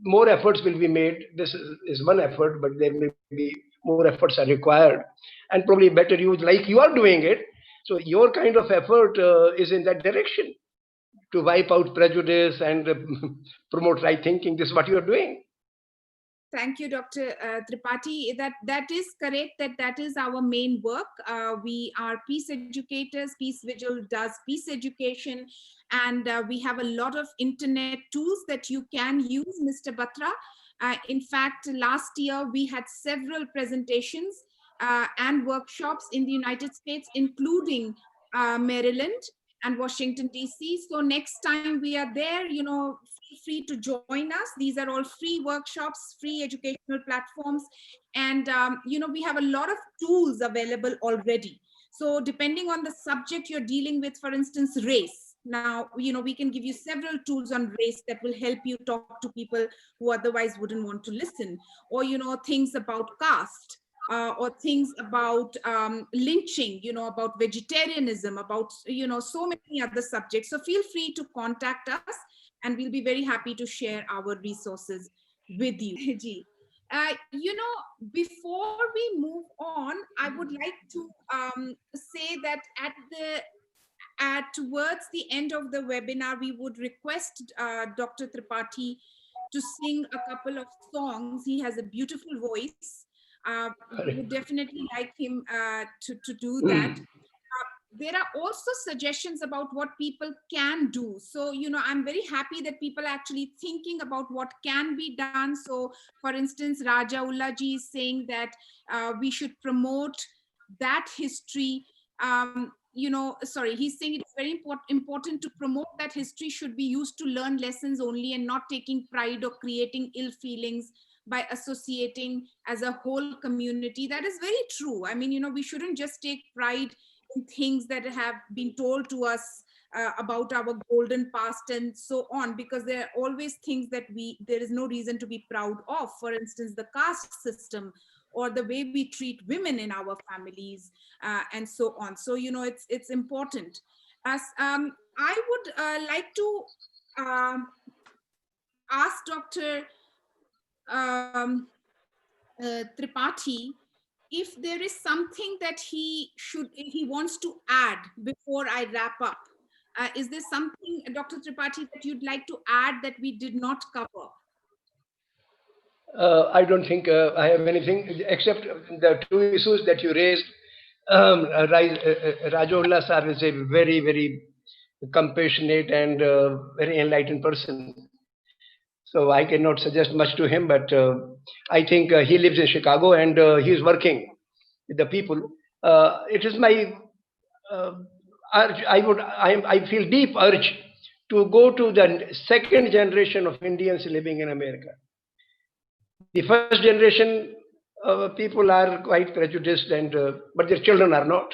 more efforts will be made. This is one effort, but there may be more efforts are required, and probably better use, like you are doing it. So your kind of effort is in that direction, to wipe out prejudice and promote right thinking. This is what you are doing. Thank you, Dr. Tripathi. That is correct. That is our main work. We are peace educators. Peace Vigil does peace education, and we have a lot of internet tools that you can use, Mr. Batra. In fact, last year we had several presentations and workshops in the United States, including Maryland and Washington, D.C. So next time we are there, feel free to join us. These are all free workshops, free educational platforms. And, we have a lot of tools available already. So depending on the subject you're dealing with, for instance, race. Now, we can give you several tools on race that will help you talk to people who otherwise wouldn't want to listen. Or, things about caste. Or things about lynching, about vegetarianism, about, so many other subjects. So feel free to contact us, and we'll be very happy to share our resources with you. Before we move on, I would like to say that towards the end of the webinar, we would request Dr. Tripathi to sing a couple of songs. He has a beautiful voice. We would definitely like him to do that. There are also suggestions about what people can do. So, I'm very happy that people are actually thinking about what can be done. So, for instance, Raja Ullah ji is saying that we should promote that history. He's saying it's very important to promote that history should be used to learn lessons only, and not taking pride or creating ill feelings by associating as a whole community. That is very true. I mean, we shouldn't just take pride in things that have been told to us about our golden past and so on, because there are always things that there is no reason to be proud of. For instance, the caste system, or the way we treat women in our families, and so on. So, it's important. As I would like to ask Dr. Tripathi if there is something that he wants to add before I wrap up. Is there something, Dr. Tripathi, that you'd like to add that we did not cover? I don't think I have anything except the two issues that you raised. Rajullah sir is a very, very compassionate and very enlightened person. So I cannot suggest much to him, but I think he lives in Chicago, and he is working with the people. It is my urge. I feel deep urge to go to the second generation of Indians living in America. The first generation people are quite prejudiced, but their children are not.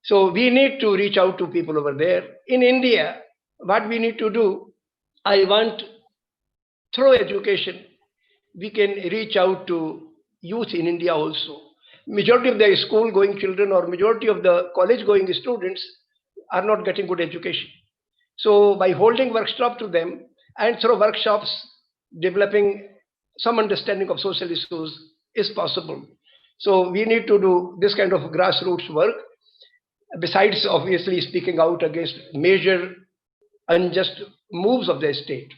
So we need to reach out to people over there. In India, what we need to do, I want, through education, we can reach out to youth in India also. Majority of the school-going children or majority of the college-going students are not getting good education. So by holding workshops to them and through workshops developing some understanding of social issues is possible. So we need to do this kind of grassroots work, besides obviously speaking out against major unjust moves of the state.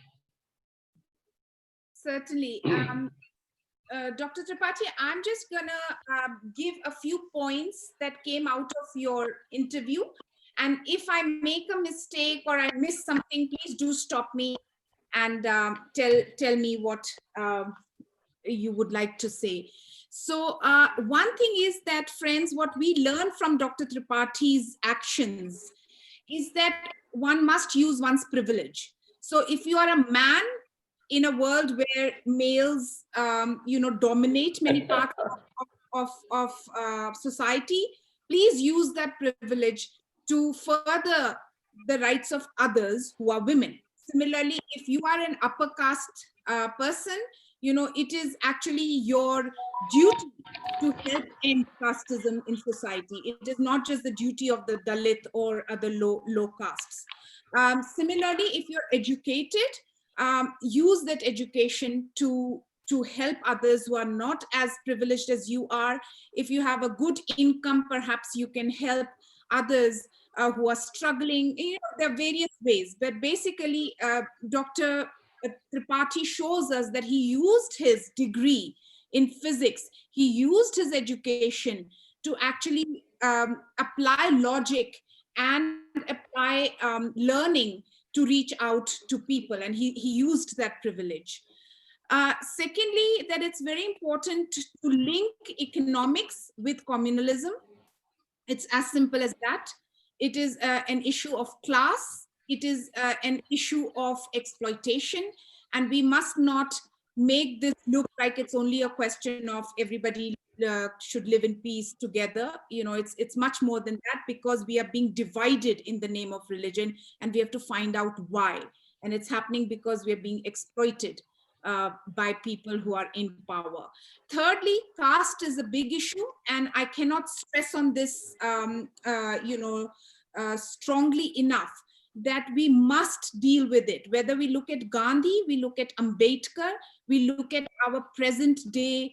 Certainly. Dr. Tripathi, I'm just gonna give a few points that came out of your interview. And if I make a mistake or I miss something, please do stop me and tell me what you would like to say. So one thing is that, friends, what we learn from Dr. Tripathi's actions is that one must use one's privilege. So if you are a man in a world where males, dominate many parts of society, please use that privilege to further the rights of others who are women. Similarly, if you are an upper caste person, it is actually your duty to help end casteism in society. It is not just the duty of the Dalit or other low castes. Similarly, if you're educated, use that education to help others who are not as privileged as you are. If you have a good income, perhaps you can help others who are struggling. There are various ways, but basically Dr. Tripathi shows us that he used his degree in physics, he used his education to actually apply logic and apply learning to reach out to people, and he used that privilege. Secondly, that it's very important to link economics with communalism. It's as simple as that. It is an issue of class. It is an issue of exploitation, and we must not make this look like it's only a question of everybody should live in peace together. It's much more than that, because we are being divided in the name of religion, and we have to find out why. And it's happening because we are being exploited by people who are in power. Thirdly, caste is a big issue, and I cannot stress on this strongly enough, that we must deal with it. Whether we look at Gandhi, we look at Ambedkar, we look at our present day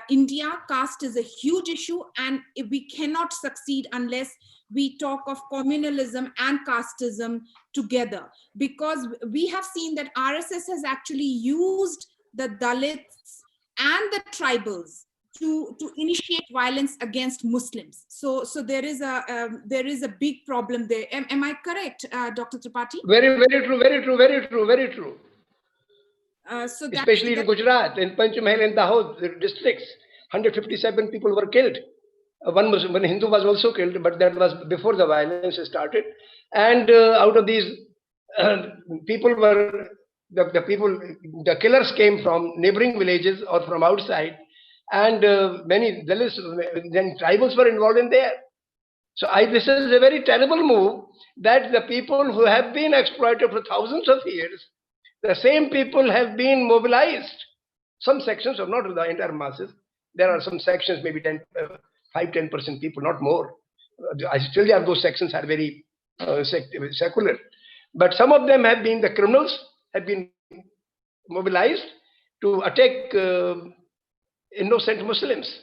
India, caste is a huge issue, and we cannot succeed unless we talk of communalism and casteism together, because we have seen that RSS has actually used the Dalits and the tribals to initiate violence against Muslims. So there is a big problem there. Am I correct, Dr. Tripathi? Very, very true, very true, very true, very true. So especially in Gujarat, in Panchmahal and Dahod districts, 157 people were killed. One Hindu was also killed, but that was before the violence started. And out of these people were the killers came from neighboring villages or from outside, and many Dalits, then tribals were involved in there. So this is a very terrible move, that the people who have been exploited for thousands of years, the same people have been mobilized. Some sections, or not the entire masses. There are some sections, maybe 5-10% people, not more. Still, those sections are very secular. But some of them have been, the criminals have been mobilized to attack innocent Muslims.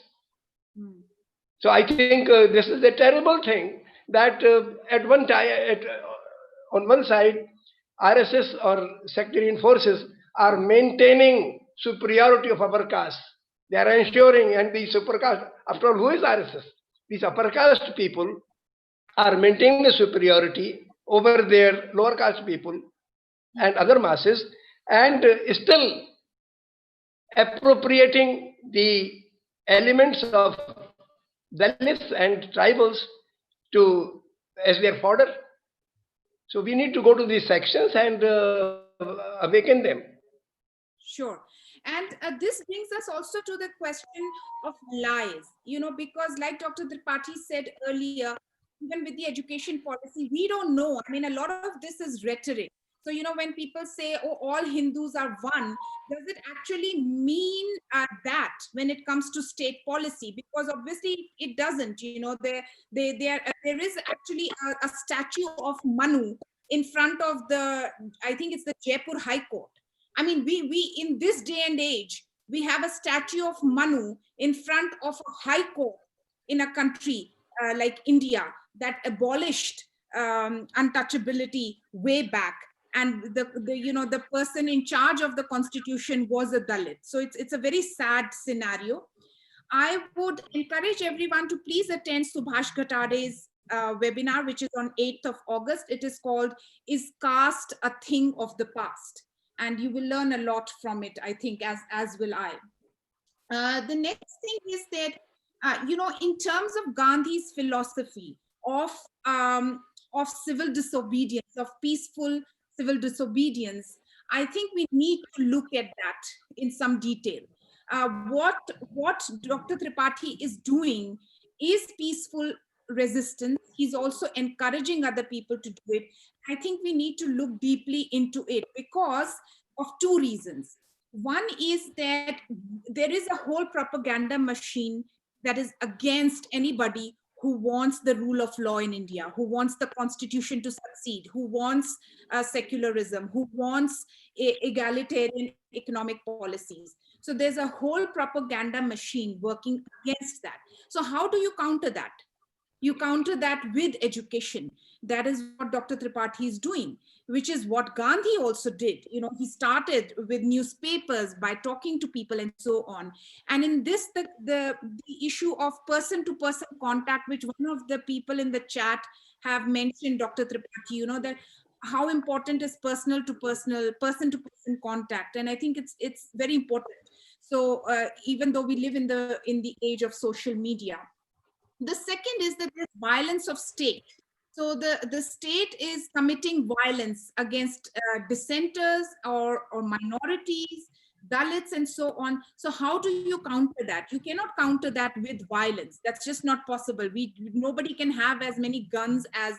So I think this is a terrible thing, that at one time, on one side, RSS or sectarian forces are maintaining superiority of upper caste. They are ensuring, and the super caste, after all, who is RSS? These upper caste people are maintaining the superiority over their lower caste people and other masses, and still appropriating the elements of Dalits and tribals as their fodder. So we need to go to these sections and awaken them. Sure. And this brings us also to the question of lies, because like Dr. Tripathi said earlier, even with the education policy, we don't know. I mean, a lot of this is rhetoric. So, when people say, oh, all Hindus are one, does it actually mean that when it comes to state policy? Because obviously it doesn't. There is actually a statue of Manu in front of I think it's the Jaipur High Court. I mean, we in this day and age, we have a statue of Manu in front of a high court in a country like India that abolished untouchability way back, and the person in charge of the constitution was a Dalit. So it's a very sad scenario. I would encourage everyone to please attend Subhash Ghatare's webinar, which is on 8th of August. It is called "Is Caste a Thing of the Past?" And you will learn a lot from it, I think, as will I. The next thing is that, in terms of Gandhi's philosophy of civil disobedience, of peaceful civil disobedience, I think we need to look at that in some detail. What Dr. Tripathi is doing is peaceful resistance. He's also encouraging other people to do it. I think we need to look deeply into it because of two reasons. One is that there is a whole propaganda machine that is against anybody who wants the rule of law in India, who wants the constitution to succeed, who wants secularism, who wants egalitarian economic policies. So there's a whole propaganda machine working against that. So how do you counter that? You counter that with education. That is what Dr. Tripathi is doing, which is what Gandhi also did. He started with newspapers by talking to people and so on. And in this, the issue of person-to-person contact, which one of the people in the chat have mentioned, Dr. Tripathi, that how important is person-to-person contact. And I think it's very important. So even though we live in the age of social media. The second is that there's violence of state. So the state is committing violence against dissenters or minorities, Dalits, and so on. So how do you counter that? You cannot counter that with violence. That's just not possible. Nobody can have as many guns as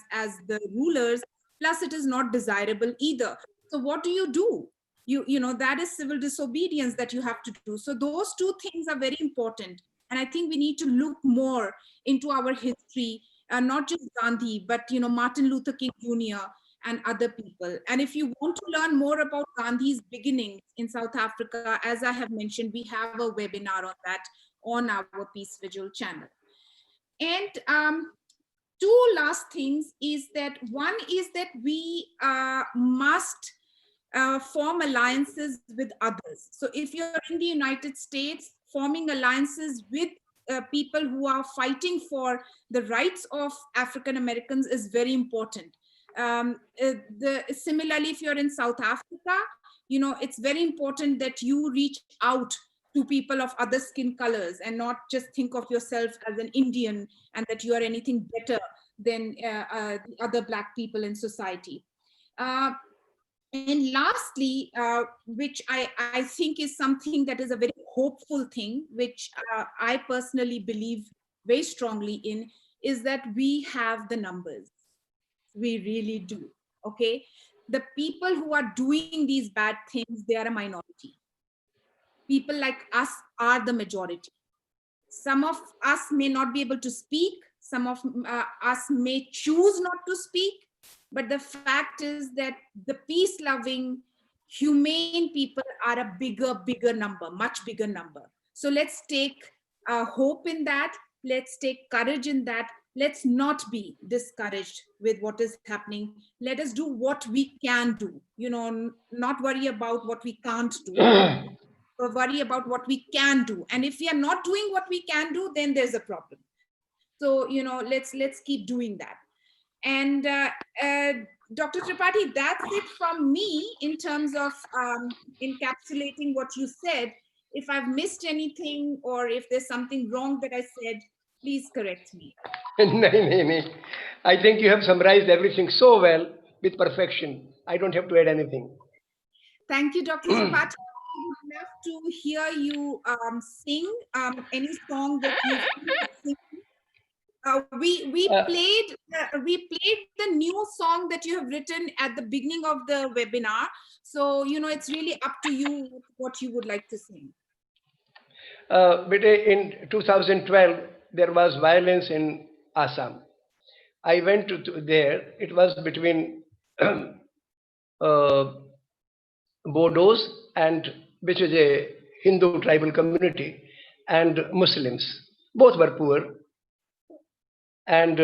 the rulers. Plus, it is not desirable either. So what do? That is civil disobedience that you have to do. So those two things are very important. And I think we need to look more into our history, not just Gandhi, but Martin Luther King Jr. and other people. And if you want to learn more about Gandhi's beginnings in South Africa, as I have mentioned, we have a webinar on that on our Peace Vigil channel. And two last things is that one is that we must form alliances with others. So if you're in the United States, forming alliances with people who are fighting for the rights of African Americans is very important. Similarly, if you're in South Africa, it's very important that you reach out to people of other skin colors and not just think of yourself as an Indian and that you are anything better than the other Black people in society. And lastly, which I think is something that is a very hopeful thing, which I personally believe very strongly in, is that we have the numbers. We really do, okay? The people who are doing these bad things, they are a minority. People like us are the majority. Some of us may not be able to speak. Some of us may choose not to speak. But the fact is that the peace-loving, humane people are a bigger number, much bigger number. So let's take hope in that. Let's take courage in that. Let's not be discouraged with what is happening. Let us do what we can do. Not worry about what we can't do. Or worry about what we can do. And if we are not doing what we can do, then there's a problem. So let's keep doing that. And Dr. Tripathi, that's it from me in terms of encapsulating what you said. If I've missed anything or if there's something wrong that I said, please correct me. No. I think you have summarized everything so well. with perfection. I don't have to add anything. Thank you, Dr. Tripathi. We would love to hear you sing any song that you feel like singing. We played the new song that you have written at the beginning of the webinar. So it's really up to you what you would like to sing. But in 2012, there was violence in Assam. I went to there. It was between Bodos, and which is a Hindu tribal community, and Muslims. Both were poor, and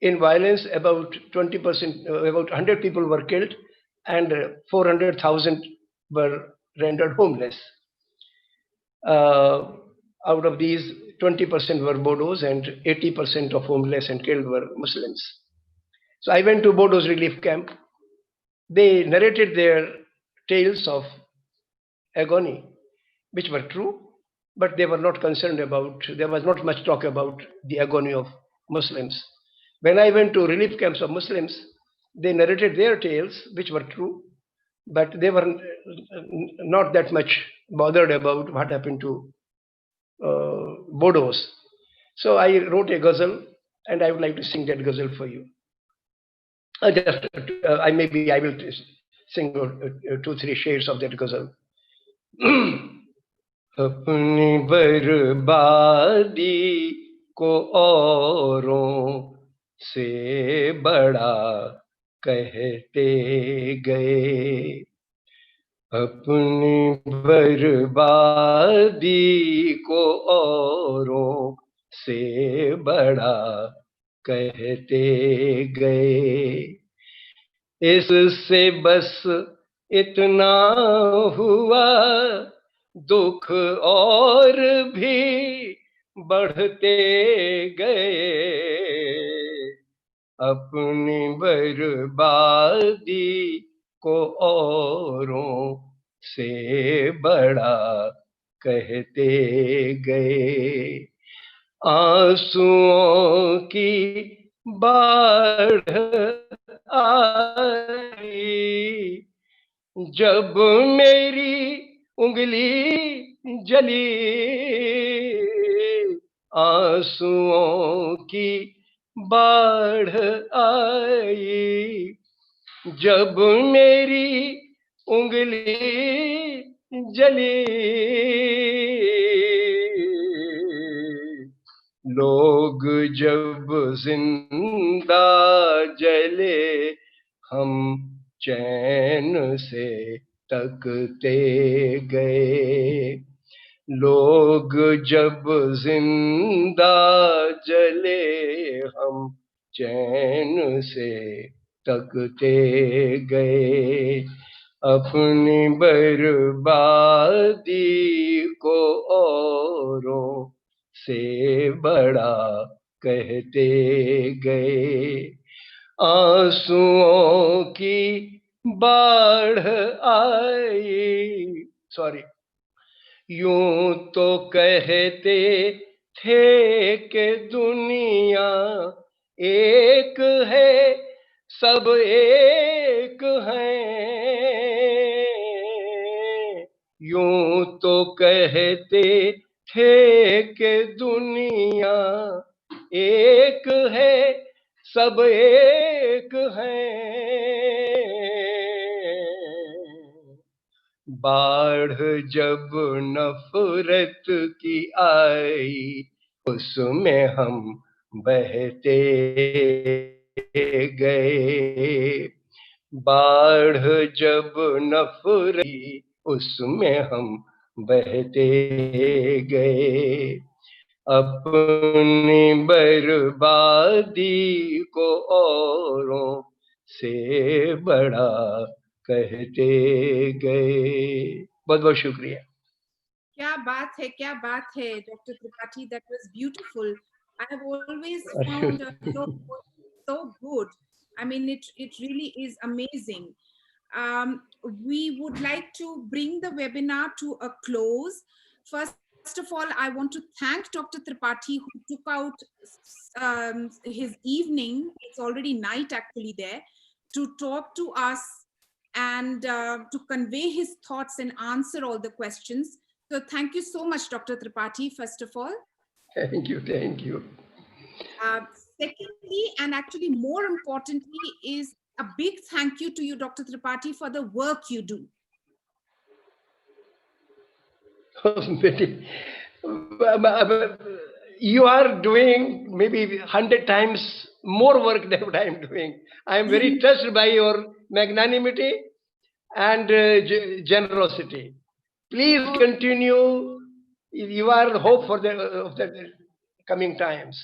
in violence, about 20%, about 100 people were killed, and 400,000 were rendered homeless. Out of these, 20% were Bodos, and 80% of homeless and killed were Muslims. So I went to Bodos relief camp. They narrated their tales of agony, which were true, but they were not concerned about, there was not much talk about the agony of Muslims. When I went to relief camps of Muslims, they narrated their tales, which were true, but they were not that much bothered about what happened to Bodos. So I wrote a ghazal, and I would like to sing that ghazal for you. I will sing 2-3 shades of that ghazal. अपनी बर्बादी को औरों से बड़ा कहते गए, अपनी बर्बादी को औरों से बड़ा कहते गए, इससे बस इतना हुआ, दुख और भी बढ़ते गए, अपनी बर्बादी को औरों से बड़ा कहते गए, आंसुओं की बाढ़ आई, जब मेरी उंगली जली, आंसुओं की बाढ़ आई, जब मेरी उंगली जली, लोग जब जिंदा जले, हम चैन से तकते गए, लोग जब जिंदा जले, हम चैन से तकते गए, अपनी बर्बादी को औरों से बड़ा कहते गए, आंसुओं की बाढ़ आई, सॉरी, यूं तो कहते थे कि दुनिया एक है, सब एक हैं, यूं तो कहते थे कि दुनिया एक है, सब एक हैं, बाढ़ जब नफरत की आई, उसमें हम बहते गए, बाढ़ जब नफरत की, उसमें हम बहते गए, अपनी बर्बादी को औरों से बड़ा कहते गए। बहुत बहुत शुक्रिया। क्या बात है, Dr. Tripathi, that was beautiful. I have always found your voice so good. I mean, it really is amazing. We would like to bring the webinar to a close. First first of all, I want to thank Dr. Tripathi, who took out his evening, it's already night actually there, to talk to us and to convey his thoughts and answer all the questions. So thank you so much, Dr. Tripathi, first of all. Thank you, thank you. Secondly, and actually more importantly, is a big thank you to you, Dr. Tripathi, for the work you do. You are doing maybe 100 times more work than what I am doing. I am very touched by your magnanimity and generosity. Please continue. You are hope for the coming times.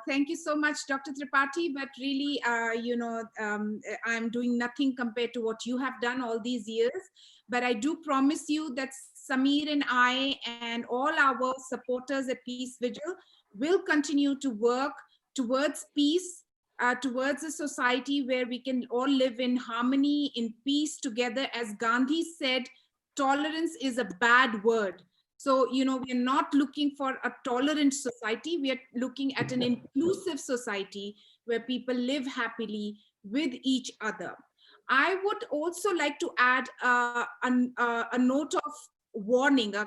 Thank you so much, Dr. Tripathi. But really, I'm doing nothing compared to what you have done all these years. But I do promise you that Samir and I and all our supporters at Peace Vigil will continue to work towards peace, towards a society where we can all live in harmony, in peace together. As Gandhi said, tolerance is a bad word. So, we're not looking for a tolerant society. We are looking at an inclusive society where people live happily with each other. I would also like to add a note of warning, a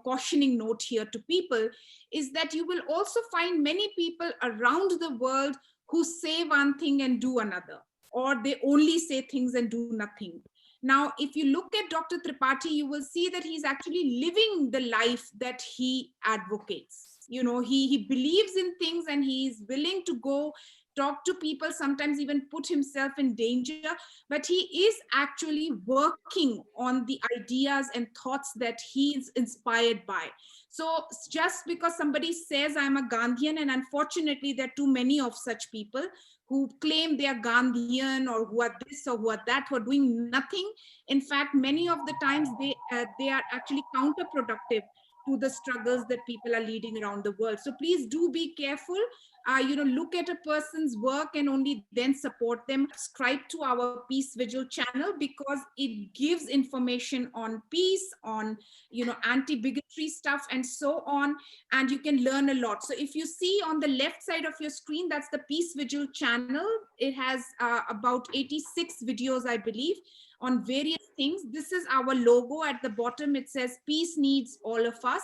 cautioning note here to people, is that you will also find many people around the world who say one thing and do another, or they only say things and do nothing. Now, if you look at Dr. Tripathi, you will see that he's actually living the life that he advocates. He believes in things and he's willing to go talk to people, sometimes even put himself in danger, but he is actually working on the ideas and thoughts that he is inspired by. So just because somebody says I'm a Gandhian, and unfortunately there are too many of such people who claim they are Gandhian or who are this or who are that, who are doing nothing. In fact, many of the times they are actually counterproductive to the struggles that people are leading around the world. So please do be careful. Look at a person's work and only then support them. Subscribe to our Peace Vigil channel because it gives information on peace, on anti-bigotry stuff and so on, and you can learn a lot. So if you see on the left side of your screen, that's the Peace Vigil channel. It has about 86 videos, I believe, on various things. This is our logo at the bottom. It says peace needs all of us,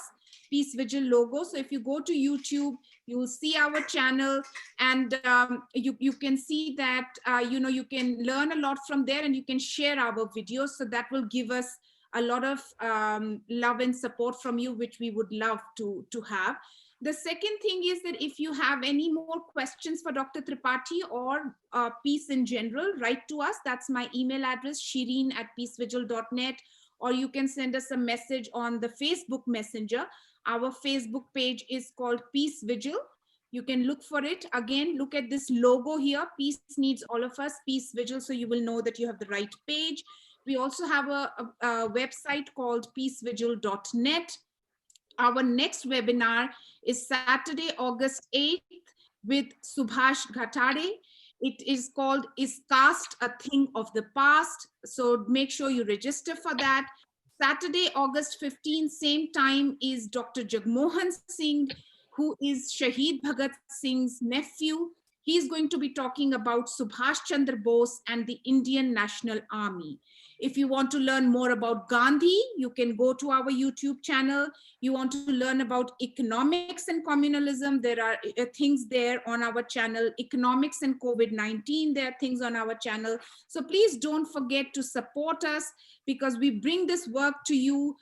Peace Vigil logo. So if you go to YouTube, you will see our channel, and you can see that you can learn a lot from there, and you can share our videos. So that will give us a lot of love and support from you, which we would love to have. The second thing is that if you have any more questions for Dr. Tripathi or peace in general, write to us. That's my email address, shireen@peacevigil.net, or you can send us a message on the Facebook Messenger. Our Facebook page is called Peace Vigil. You can look for it. Again, look at this logo here. Peace needs all of us, Peace Vigil, so you will know that you have the right page. We also have a website called peacevigil.net. Our next webinar is Saturday, August 8th with Subhash Ghatare. It is called Is Caste a Thing of the Past? So make sure you register for that. Saturday, August 15th, same time, is Dr. Jagmohan Singh, who is Shahid Bhagat Singh's nephew. He's going to be talking about Subhash Chandra Bose and the Indian National Army. If you want to learn more about Gandhi, you can go to our YouTube channel. You want to learn about economics and communalism, there are things there on our channel. Economics and COVID-19, there are things on our channel. So please don't forget to support us, because we bring this work to you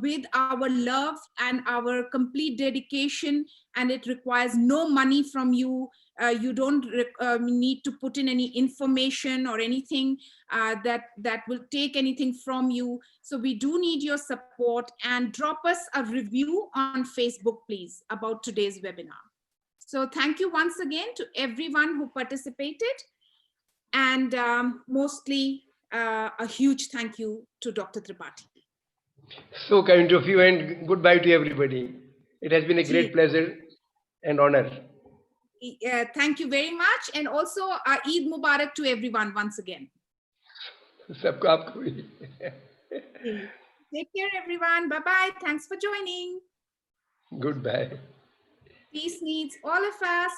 with our love and our complete dedication, and it requires no money from you. You don't need to put in any information or anything that will take anything from you. So we do need your support, and drop us a review on Facebook, please, about today's webinar. So thank you once again to everyone who participated, and mostly a huge thank you to Dr. Tripathi. So kind of you, and goodbye to everybody. It has been a great pleasure and honor. Thank you very much, and also Eid Mubarak to everyone once again. सबको आपको भी. Take care, everyone. Bye-bye. Thanks for joining. Goodbye. Peace needs all of us.